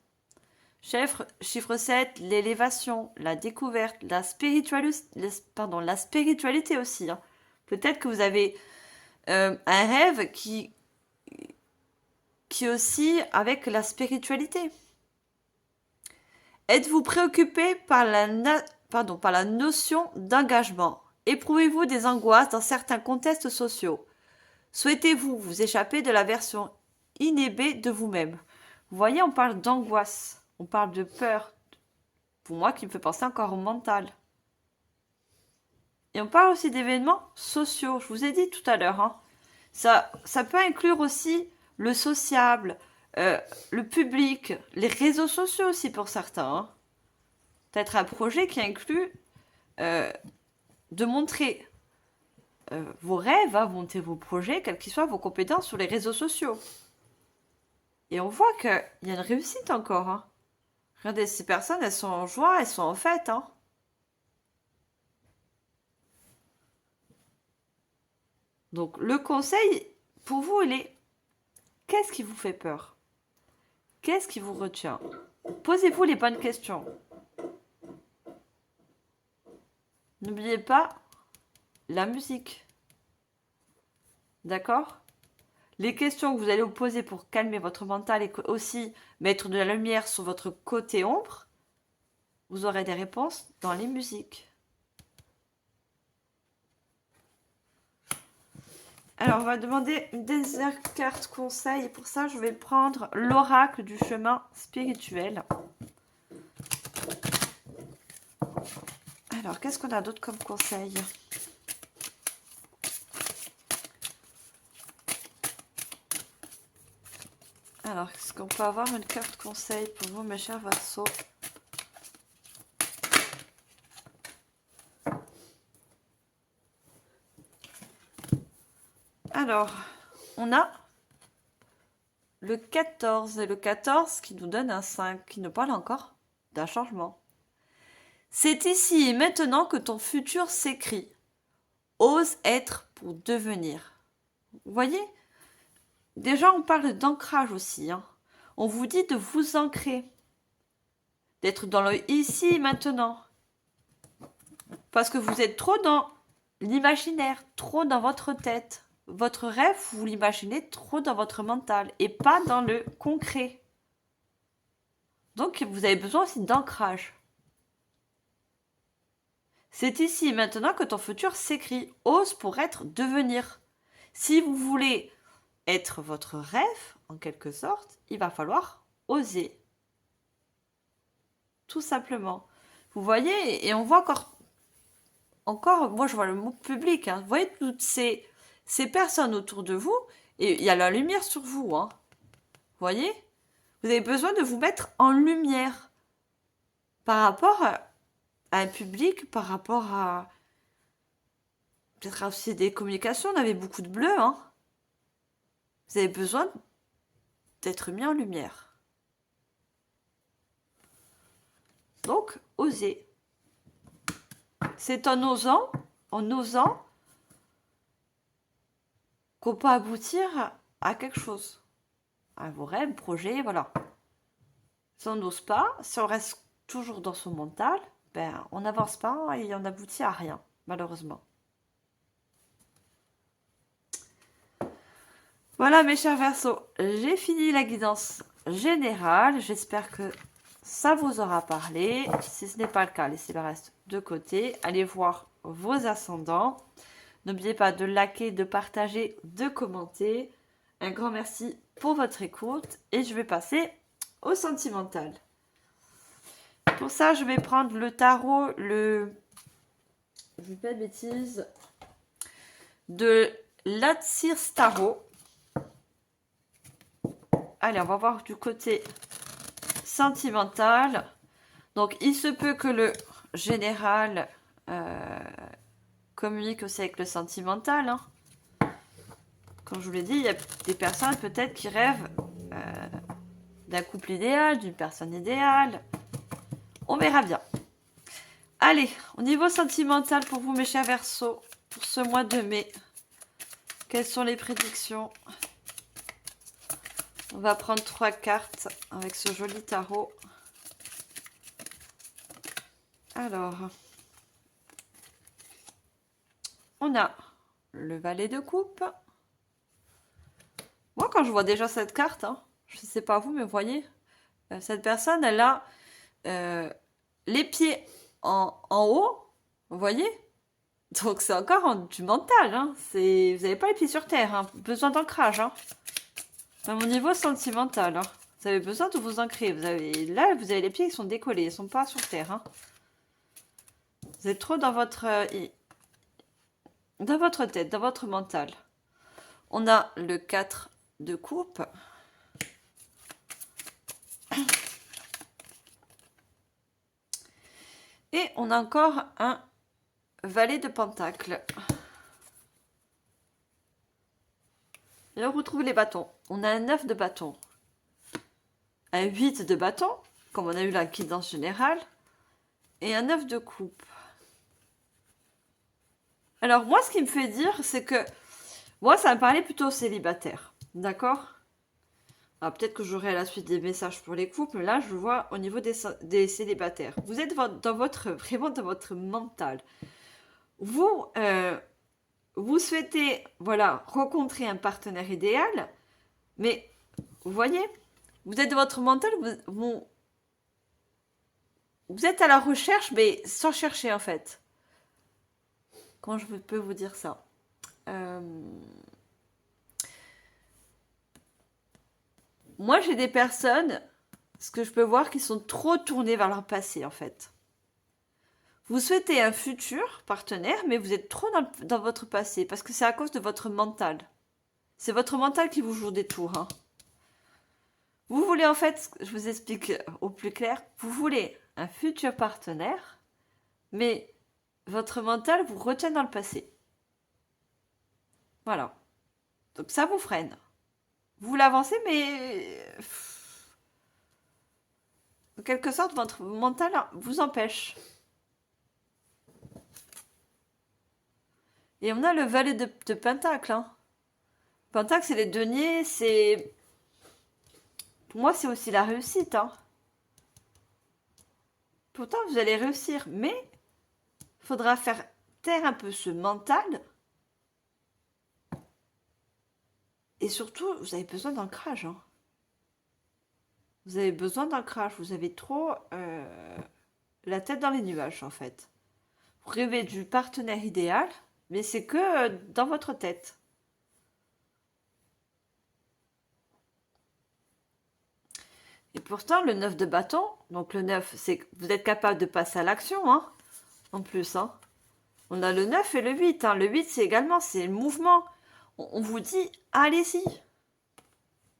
Chiffre 7, l'élévation, la découverte, la spiritualité aussi. Hein. Peut-être que vous avez un rêve qui aussi avec la spiritualité. Êtes-vous préoccupé par par la notion d'engagement? Éprouvez-vous des angoisses dans certains contextes sociaux? Souhaitez-vous vous échapper de la version inhibée de vous-même? Vous voyez, on parle d'angoisse, on parle de peur. Pour moi, qui me fait penser encore au mental. Et on parle aussi d'événements sociaux. Je vous ai dit tout à l'heure. Hein. Ça peut inclure aussi le sociable, le public, les réseaux sociaux aussi pour certains. Hein. Peut-être un projet qui inclut de montrer vos rêves, hein, montrer vos projets, quels qu'ils soient, vos compétences sur les réseaux sociaux. Et on voit qu'il y a une réussite encore. Hein. Regardez, ces personnes, elles sont en joie, elles sont en fête. Hein. Donc, le conseil, pour vous, il est, qu'est-ce qui vous fait peur? Qu'est-ce qui vous retient? Posez-vous les bonnes questions. N'oubliez pas la musique. D'accord? Les questions que vous allez vous poser pour calmer votre mental et aussi mettre de la lumière sur votre côté ombre, vous aurez des réponses dans les musiques. Alors, on va demander une dernière carte conseil. Et pour ça, je vais prendre l'oracle du chemin spirituel. Alors, qu'est-ce qu'on a d'autre comme conseil? Alors, est-ce qu'on peut avoir une carte conseil pour vous, mes chers Verseaux? Alors, on a le 14 et le 14 qui nous donne un 5, qui nous parle encore d'un changement. C'est ici et maintenant que ton futur s'écrit. Ose être pour devenir. Vous voyez? Déjà, on parle d'ancrage aussi. Hein. On vous dit de vous ancrer. D'être dans le ici et maintenant. Parce que vous êtes trop dans l'imaginaire, trop dans votre tête. Votre rêve, vous l'imaginez trop dans votre mental et pas dans le concret. Donc, vous avez besoin aussi d'ancrage. C'est ici et maintenant que ton futur s'écrit. Ose pour être devenir. Si vous voulez être votre rêve, en quelque sorte, il va falloir oser. Tout simplement. Vous voyez, et on voit encore, moi je vois le mot public, hein. Vous voyez toutes ces personnes autour de vous, et il y a la lumière sur vous. Hein. Vous voyez? Vous avez besoin de vous mettre en lumière par rapport à un public, par rapport à peut-être aussi des communications. On avait beaucoup de bleu. Hein. Vous avez besoin d'être mis en lumière. Donc, osez. C'est en osant qu'on peut aboutir à quelque chose. À vos rêves, projets, voilà. Si on n'ose pas, si on reste toujours dans son mental, ben, on n'avance pas et on aboutit à rien, malheureusement. Voilà mes chers Verseaux, j'ai fini la guidance générale. J'espère que ça vous aura parlé. Si ce n'est pas le cas, laissez le reste de côté. Allez voir vos ascendants. N'oubliez pas de liker, de partager, de commenter. Un grand merci pour votre écoute. Et je vais passer au sentimental. Pour ça, je vais prendre le tarot, je ne dis pas de bêtises, de l'Atsirs Tarot. Allez, on va voir du côté sentimental. Donc, il se peut que le général communique aussi avec le sentimental. Hein. Comme je vous l'ai dit, il y a des personnes peut-être qui rêvent d'un couple idéal, d'une personne idéale. On verra bien. Allez, au niveau sentimental pour vous, mes chers Verseaux, pour ce mois de mai, quelles sont les prédictions? On va prendre 3 cartes avec ce joli tarot. Alors, on a le valet de coupe. Moi, quand je vois déjà cette carte, hein, je ne sais pas vous, mais vous voyez, cette personne, elle a les pieds en haut, vous voyez? Donc, c'est encore du mental. Hein. Vous n'avez pas les pieds sur terre, hein. Besoin d'ancrage. Hein. Même au niveau sentimental. Hein. Vous avez besoin de vous ancrer. Là, vous avez les pieds qui sont décollés, ils ne sont pas sur terre. Hein. Vous êtes trop dans votre tête, dans votre mental. On a le 4 de coupe. Et on a encore un valet de pentacle. Et on retrouve les bâtons. On a un 9 de bâton. Un 8 de bâton, comme on a eu la guidance générale. Et un 9 de coupe. Alors moi, ce qui me fait dire, c'est que moi, ça me parlait plutôt célibataire. D'accord? Alors peut-être que j'aurai à la suite des messages pour les couples, mais là, je vois au niveau des célibataires. Vous êtes vraiment dans votre mental. Vous, vous souhaitez, voilà, rencontrer un partenaire idéal, mais vous voyez, vous êtes dans votre mental, vous êtes à la recherche, mais sans chercher en fait. Comment je peux vous dire ça? Moi, j'ai des personnes, ce que je peux voir, qui sont trop tournées vers leur passé, en fait. Vous souhaitez un futur partenaire, mais vous êtes trop dans votre passé, parce que c'est à cause de votre mental. C'est votre mental qui vous joue des tours. Hein. Vous voulez, en fait, je vous explique au plus clair, vous voulez un futur partenaire, mais votre mental vous retient dans le passé. Voilà. Donc ça vous freine. Vous l'avancez, mais en quelque sorte, votre mental vous empêche. Et on a le valet de pentacle. Hein. Pentacle, c'est les deniers, c'est... Pour moi, c'est aussi la réussite. Hein. Pourtant, vous allez réussir, mais il faudra faire taire un peu ce mental. Et surtout, vous avez besoin d'ancrage. Hein. Vous avez besoin d'ancrage. Vous avez trop la tête dans les nuages, en fait. Vous rêvez du partenaire idéal, mais c'est que dans votre tête. Et pourtant, le 9 de bâton, donc le 9, c'est que vous êtes capable de passer à l'action, hein, en plus. Hein. On a le 9 et le 8. Hein. Le 8, c'est également, c'est le mouvement. On vous dit, allez-y.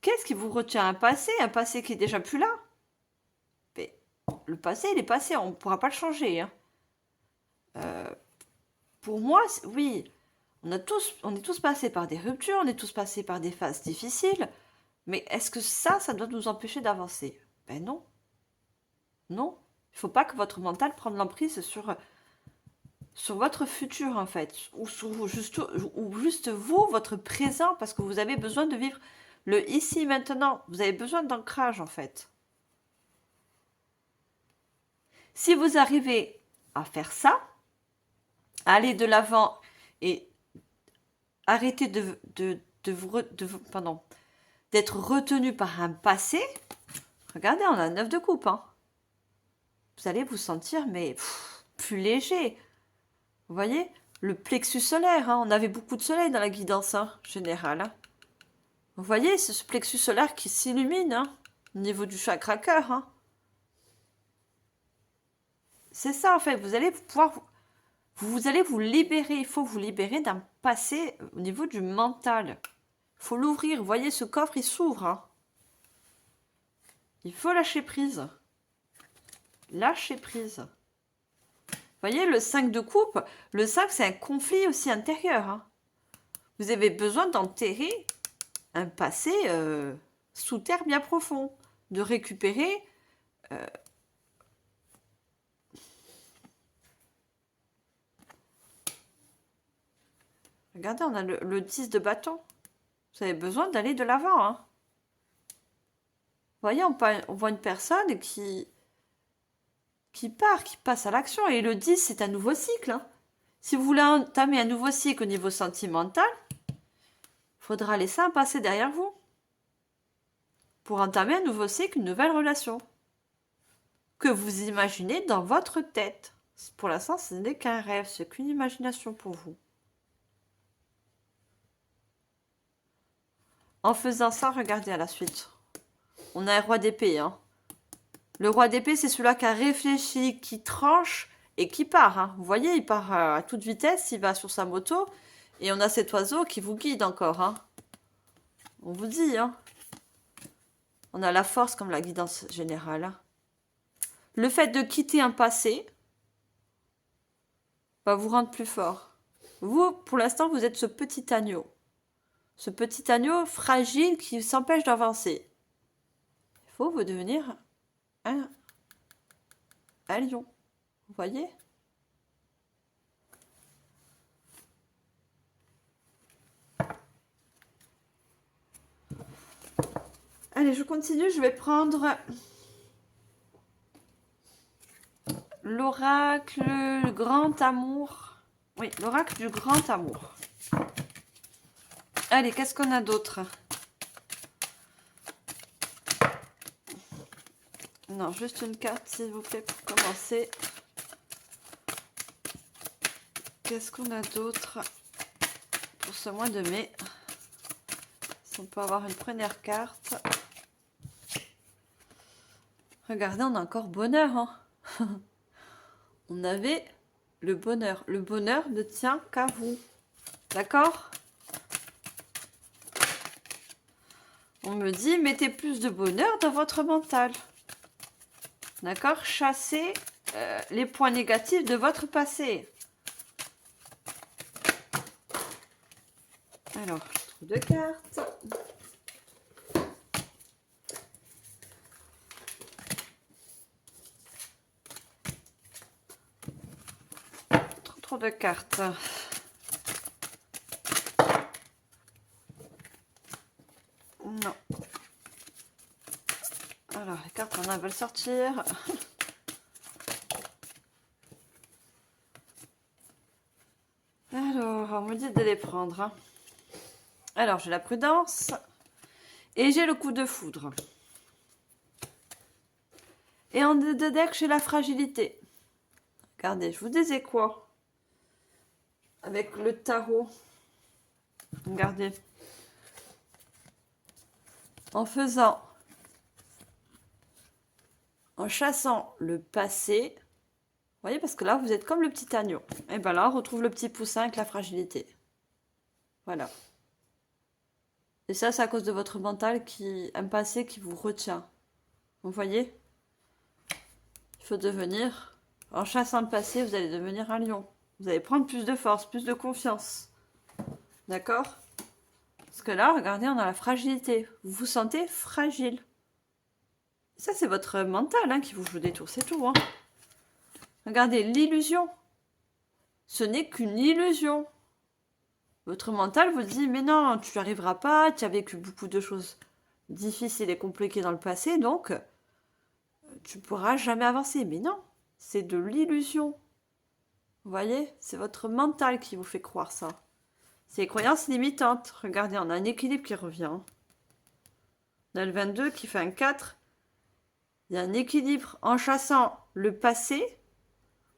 Qu'est-ce qui vous retient? Un passé qui est déjà plus là? Mais le passé, il est passé, on ne pourra pas le changer. Hein. Pour moi, oui, on est tous passés par des ruptures, on est tous passés par des phases difficiles, mais est-ce que ça doit nous empêcher d'avancer? Ben non. Non. Il ne faut pas que votre mental prenne l'emprise sur votre futur, en fait, ou juste vous, votre présent, parce que vous avez besoin de vivre le ici, maintenant. Vous avez besoin d'ancrage, en fait. Si vous arrivez à faire ça, aller de l'avant et arrêter d'être retenu par un passé, regardez, on a 9 de coupe. Hein. Vous allez vous sentir mais plus léger. Vous voyez, le plexus solaire, hein, on avait beaucoup de soleil dans la guidance générale. Hein. Vous voyez, c'est ce plexus solaire qui s'illumine hein, au niveau du chakra cœur. Hein. C'est ça en fait, vous allez pouvoir... Vous allez vous libérer, il faut vous libérer d'un passé au niveau du mental. Il faut l'ouvrir, vous voyez ce coffre il s'ouvre. Hein. Il faut lâcher prise. Lâcher prise. Vous voyez le 5 de coupe, le 5 c'est un conflit aussi intérieur. Hein. Vous avez besoin d'enterrer un passé sous terre bien profond, de récupérer... Regardez, on a le 10 de bâton. Vous avez besoin d'aller de l'avant. Hein. Vous voyez, on voit une personne qui part, qui passe à l'action. Et le 10, c'est un nouveau cycle. Hein. Si vous voulez entamer un nouveau cycle au niveau sentimental, il faudra laisser un passé derrière vous. Pour entamer un nouveau cycle, une nouvelle relation. Que vous imaginez dans votre tête. Pour l'instant, ce n'est qu'un rêve, c'est qu'une imagination pour vous. En faisant ça, regardez à la suite. On a un roi d'épée. Hein. Le roi d'épée, c'est celui-là qui a réfléchi, qui tranche et qui part. Hein. Vous voyez, il part à toute vitesse, il va sur sa moto. Et on a cet oiseau qui vous guide encore. Hein. On vous dit. Hein. On a la force comme la guidance générale. Hein. Le fait de quitter un passé va vous rendre plus fort. Vous, pour l'instant, vous êtes ce petit agneau. Ce petit agneau fragile qui s'empêche d'avancer. Il faut vous devenir un lion. Vous voyez? Allez, je continue. Je vais prendre l'oracle, le grand amour. Oui, l'oracle du grand amour. Allez, qu'est-ce qu'on a d'autre? Non, juste une carte, s'il vous plaît, pour commencer. Qu'est-ce qu'on a d'autre pour ce mois de mai? Si on peut avoir une première carte. Regardez, on a encore bonheur. Hein. On avait le bonheur. Le bonheur ne tient qu'à vous. D'accord? On me dit, mettez plus de bonheur dans votre mental. D'accord? Chassez les points négatifs de votre passé. Alors, je trouve deux cartes. Trop de cartes. Non. Alors, les cartes, on veulent sortir. Alors, on me dit de les prendre. Hein. Alors, j'ai la prudence. Et j'ai le coup de foudre. Et en deux deck, j'ai la fragilité. Regardez, je vous disais quoi? Avec le tarot. Regardez. En chassant le passé. Vous voyez, parce que là, vous êtes comme le petit agneau. Et bien là, on retrouve le petit poussin avec la fragilité. Voilà. Et ça, c'est à cause de votre mental un passé qui vous retient. Vous voyez? Il faut devenir... En chassant le passé, vous allez devenir un lion. Vous allez prendre plus de force, plus de confiance. D'accord? Parce que là, regardez, on a la fragilité. Vous vous sentez fragile. Ça, c'est votre mental hein, qui vous joue des tours, c'est tout. Hein. Regardez, l'illusion. Ce n'est qu'une illusion. Votre mental vous dit, mais non, tu n'y arriveras pas, tu as vécu beaucoup de choses difficiles et compliquées dans le passé, donc tu ne pourras jamais avancer. Mais non, c'est de l'illusion. Vous voyez, c'est votre mental qui vous fait croire ça. C'est les croyances limitantes. Regardez, on a un équilibre qui revient. On a le 22 qui fait un 4. Il y a un équilibre. En chassant le passé,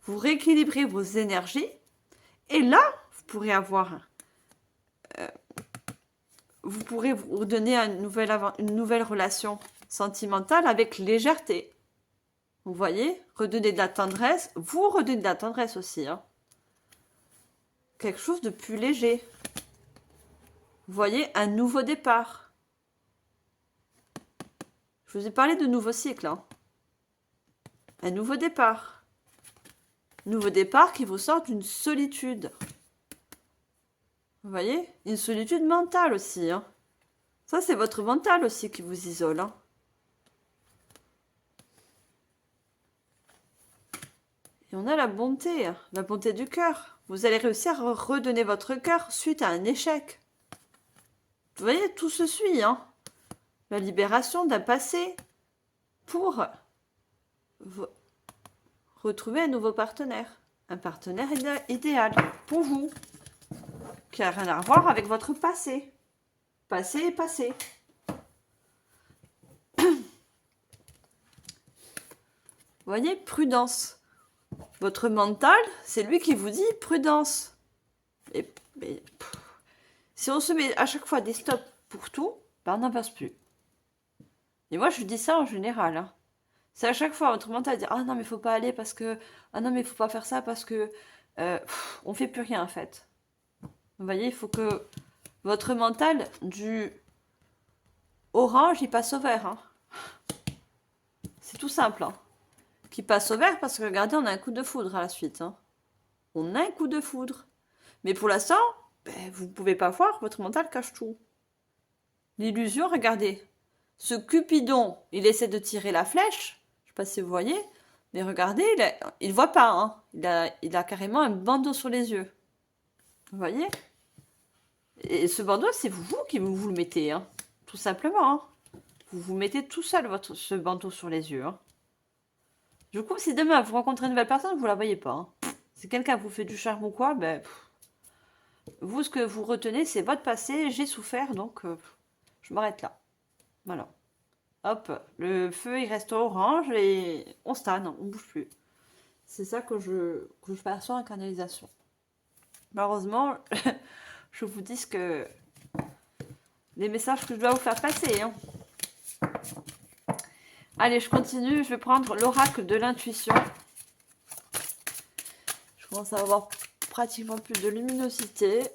vous rééquilibrez vos énergies. Et là, vous pourrez avoir... vous pourrez vous donner une nouvelle relation sentimentale avec légèreté. Vous voyez, redonner de la tendresse. Vous redonnez de la tendresse aussi. Hein. Quelque chose de plus léger. Vous voyez, un nouveau départ. Je vous ai parlé de nouveau cycle. Hein. Un nouveau départ. Nouveau départ qui vous sort d'une solitude. Vous voyez, une solitude mentale aussi. Hein. Ça, c'est votre mental aussi qui vous isole. Hein. Et on a la bonté du cœur. vous allez réussir à redonner votre cœur suite à un échec. Vous voyez, tout se suit, hein. La libération d'un passé pour retrouver un nouveau partenaire. Un partenaire idéal pour vous. Qui n'a rien à voir avec votre passé. Passé est passé. Vous voyez, prudence. Votre mental, c'est lui qui vous dit prudence. Mais si on se met à chaque fois des stops pour tout, ben on n'en passe plus. Et moi, je dis ça en général. Hein. C'est à chaque fois votre mental dire ah non mais faut pas aller parce que ah non mais faut pas faire ça parce que on fait plus rien en fait. Vous voyez, il faut que votre mental du orange il passe au vert. Hein. C'est tout simple. Hein. Qui passe au vert parce que regardez, on a un coup de foudre à la suite. Hein. On a un coup de foudre. Mais pour l'instant, vous ne pouvez pas voir, votre mental cache tout. L'illusion, regardez. Ce Cupidon, il essaie de tirer la flèche. Je ne sais pas si vous voyez. Mais regardez, il ne voit pas. Hein. Il a carrément un bandeau sur les yeux. Vous voyez? Et ce bandeau, c'est vous qui vous le mettez. Hein. Tout simplement. Hein. Vous vous mettez tout seul ce bandeau sur les yeux. Hein. Du coup, si demain vous rencontrez une nouvelle personne, vous la voyez pas. Hein. Si quelqu'un vous fait du charme ou quoi, vous, ce que vous retenez, c'est votre passé. J'ai souffert, donc je m'arrête là. Voilà. Hop, le feu, il reste orange et on stagne, on bouge plus. C'est ça que je perçois en canalisation. Malheureusement, je vous dis que les messages que je dois vous faire passer. Hein. Allez, je continue. Je vais prendre l'oracle de l'intuition. Je commence à avoir pratiquement plus de luminosité.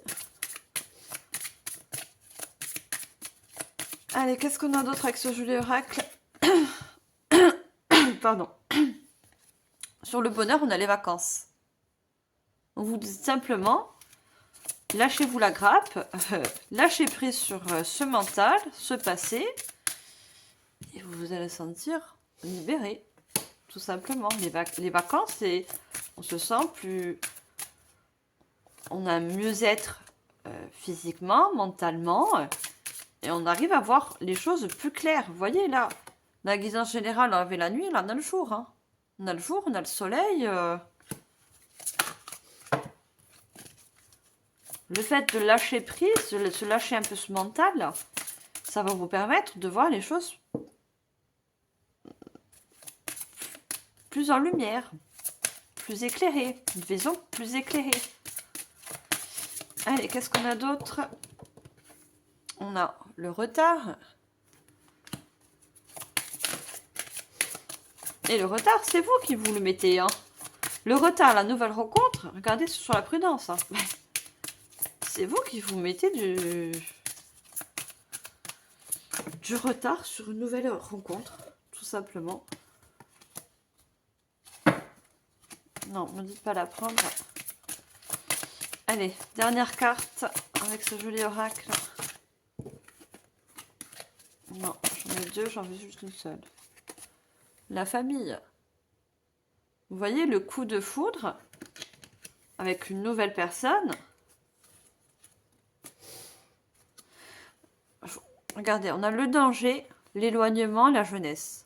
Allez, qu'est-ce qu'on a d'autre avec ce joli oracle? Pardon. Sur le bonheur, on a les vacances. On vous dit simplement, lâchez-vous la grappe, lâchez prise sur ce mental, ce passé, et vous allez sentir libéré, tout simplement. Les vacances, on se sent plus... On a un mieux-être physiquement, mentalement, et on arrive à voir les choses plus claires. Vous voyez, là, la guidance générale, on avait la nuit, là, on a le jour. Hein. On a le jour, on a le soleil. Le fait de lâcher prise, de se lâcher un peu ce mental, ça va vous permettre de voir les choses plus en lumière, plus éclairée, une vision plus éclairée. Allez, qu'est-ce qu'on a d'autre? On a le retard. Et le retard, c'est vous qui vous le mettez. Hein. Le retard, la nouvelle rencontre, regardez sur la prudence. Hein. C'est vous qui vous mettez du retard sur une nouvelle rencontre, tout simplement. Non, ne me dites pas la prendre. Allez, dernière carte avec ce joli oracle. Non, j'en ai deux, j'en veux juste une seule. La famille. Vous voyez le coup de foudre avec une nouvelle personne. Regardez, on a le danger, l'éloignement, la jeunesse.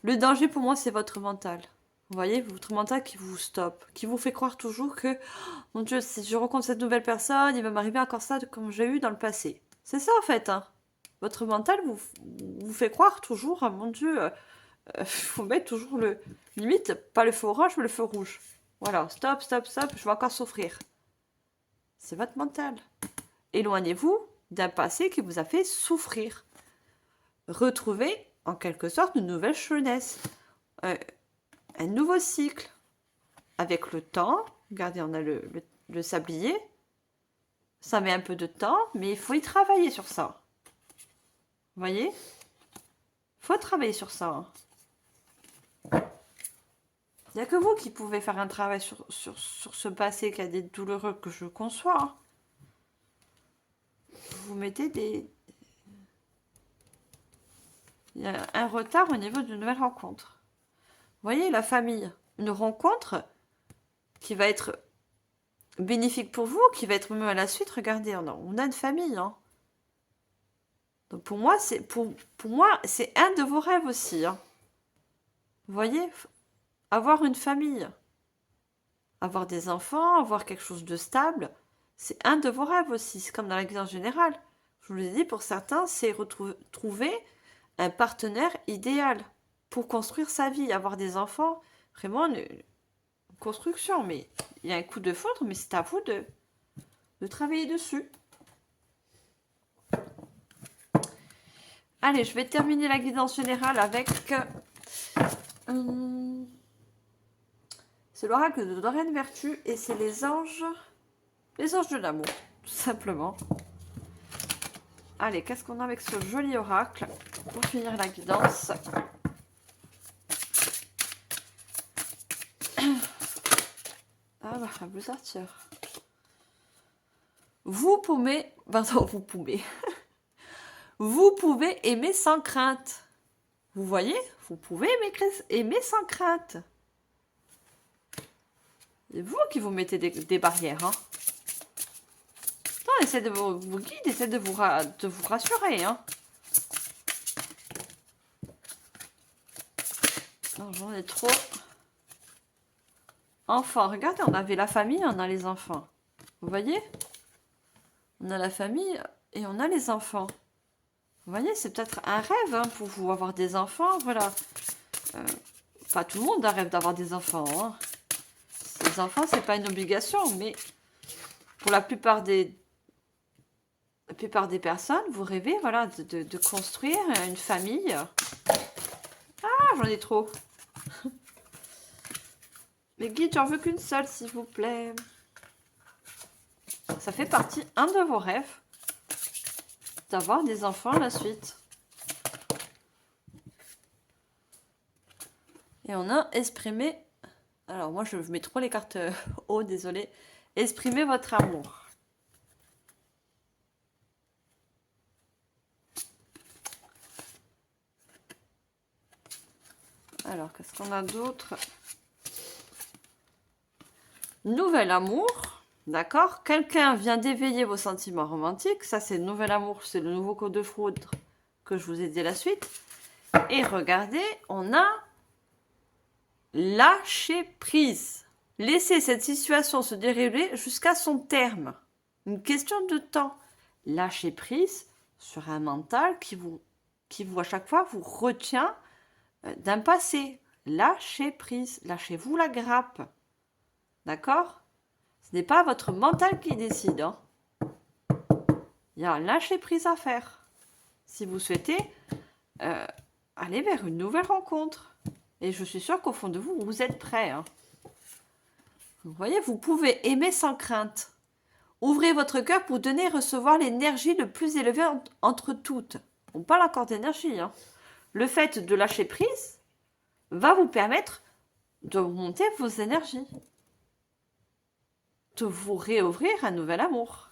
Le danger pour moi, c'est votre mental. Vous voyez, votre mental qui vous stoppe, qui vous fait croire toujours que, oh, mon Dieu, si je rencontre cette nouvelle personne, il va m'arriver encore ça comme j'ai eu dans le passé. C'est ça en fait. Hein. Votre mental vous fait croire toujours, mon Dieu, vous mettez toujours le... Limite, pas le feu orange, mais le feu rouge. Voilà, stop, stop, stop, je vais encore souffrir. C'est votre mental. Éloignez-vous d'un passé qui vous a fait souffrir. Retrouvez, en quelque sorte, une nouvelle jeunesse. Un nouveau cycle. Avec le temps, regardez, on a le sablier. Ça met un peu de temps, mais il faut y travailler sur ça. Vous voyez? Il faut travailler sur ça. Il n'y a que vous qui pouvez faire un travail sur ce passé qui a des douloureux que je conçois. Hein. Vous mettez des... Il y a un retard au niveau d'une nouvelle rencontre. Vous voyez, la famille. Une rencontre qui va être bénéfique pour vous, qui va être même à la suite. Regardez, on a une famille. Hein. Donc pour moi, c'est un de vos rêves aussi. Hein. Vous voyez, avoir une famille, avoir des enfants, avoir quelque chose de stable, c'est un de vos rêves aussi. C'est comme dans la vie en général. Je vous l'ai dit, pour certains, c'est trouver un partenaire idéal pour construire sa vie, avoir des enfants, vraiment une construction. Mais il y a un coup de foudre, mais c'est à vous de travailler dessus. Allez, je vais terminer la guidance générale avec... c'est l'oracle de Doreen Vertu et c'est les anges de l'amour, tout simplement. Allez, qu'est-ce qu'on a avec ce joli oracle pour finir la guidance? Ah bah, elle veut sortir. Vous pouvez... Pardon, vous pouvez. Vous pouvez aimer sans crainte. Vous voyez? Vous pouvez aimer sans crainte. C'est vous qui vous mettez des barrières. Hein. Non, essayez de vous guider, essayez de vous rassurer. Hein. Non, j'en ai trop. Enfants, regardez, on avait la famille, on a les enfants. Vous voyez? On a la famille et on a les enfants. Vous voyez, c'est peut-être un rêve hein, pour vous, avoir des enfants. Voilà. Pas tout le monde a rêve d'avoir des enfants. Hein. Les enfants, c'est pas une obligation, mais pour la plupart des personnes, vous rêvez voilà, de construire une famille. Ah, j'en ai trop. Mais guide, j'en veux qu'une seule, s'il vous plaît. Ça fait partie, un de vos rêves, d'avoir des enfants à la suite. Et on a exprimé... Alors, moi, je mets trop les cartes haut, désolé. Exprimez votre amour. Alors, qu'est-ce qu'on a d'autre? Nouvel amour. D'accord? Quelqu'un vient d'éveiller vos sentiments romantiques. Ça, c'est le nouvel amour. C'est le nouveau code de foudre que je vous ai dit à la suite. Et regardez, on a lâcher prise. Laissez cette situation se dérouler jusqu'à son terme. Une question de temps. Lâcher prise sur un mental qui vous à chaque fois vous retient d'un passé. Lâchez prise. Lâchez-vous la grappe. D'accord? Ce n'est pas votre mental qui décide. Hein. Il y a un lâcher prise à faire. Si vous souhaitez aller vers une nouvelle rencontre. Et je suis sûre qu'au fond de vous, vous êtes prêts. Hein. Vous voyez, vous pouvez aimer sans crainte. Ouvrez votre cœur pour donner et recevoir l'énergie le plus élevée entre toutes. On parle encore d'énergie. Hein. Le fait de lâcher prise va vous permettre de remonter vos énergies. De vous réouvrir un nouvel amour.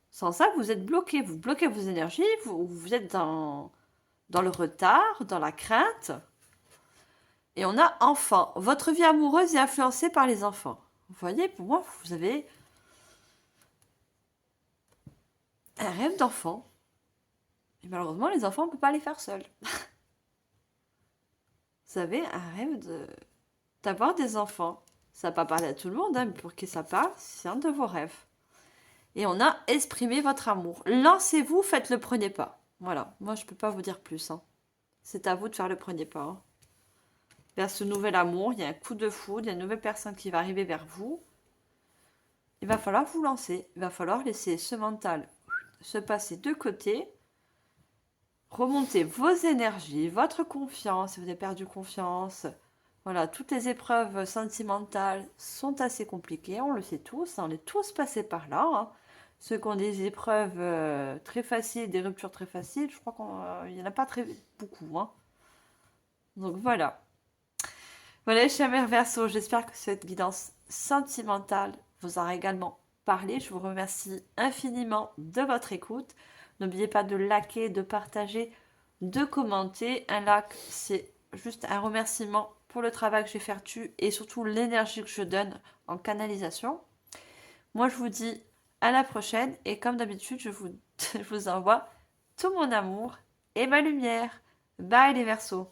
Sans ça, vous êtes bloqué. Vous bloquez vos énergies. Vous êtes dans le retard, dans la crainte. Et on a enfant. Votre vie amoureuse est influencée par les enfants. Vous voyez, pour moi, vous avez un rêve d'enfant. Et malheureusement, les enfants, on ne peut pas les faire seuls. Vous avez un rêve d'avoir des enfants. Ça ne va pas parler à tout le monde, hein, mais pour qui ça parle, c'est un de vos rêves. Et on a exprimé votre amour. Lancez-vous, faites le premier pas. Voilà, moi je ne peux pas vous dire plus. Hein. C'est à vous de faire le premier pas. Hein. Vers ce nouvel amour, il y a un coup de foudre, il y a une nouvelle personne qui va arriver vers vous. Il va falloir vous lancer. Il va falloir laisser ce mental se passer de côté. Remonter vos énergies, votre confiance. Si vous avez perdu confiance... Voilà, toutes les épreuves sentimentales sont assez compliquées, on le sait tous, on est tous passés par là. Hein. Ceux qui ont des épreuves très faciles, des ruptures très faciles, je crois qu'il n'y en a pas très beaucoup. Hein. Donc voilà. Voilà, chers Verseau, j'espère que cette guidance sentimentale vous aura également parlé. Je vous remercie infiniment de votre écoute. N'oubliez pas de liker, de partager, de commenter. Un like, c'est juste un remerciement pour le travail que je vais faire dessus et surtout l'énergie que je donne en canalisation. Moi, je vous dis à la prochaine et comme d'habitude, je vous envoie tout mon amour et ma lumière. Bye les Verseaux!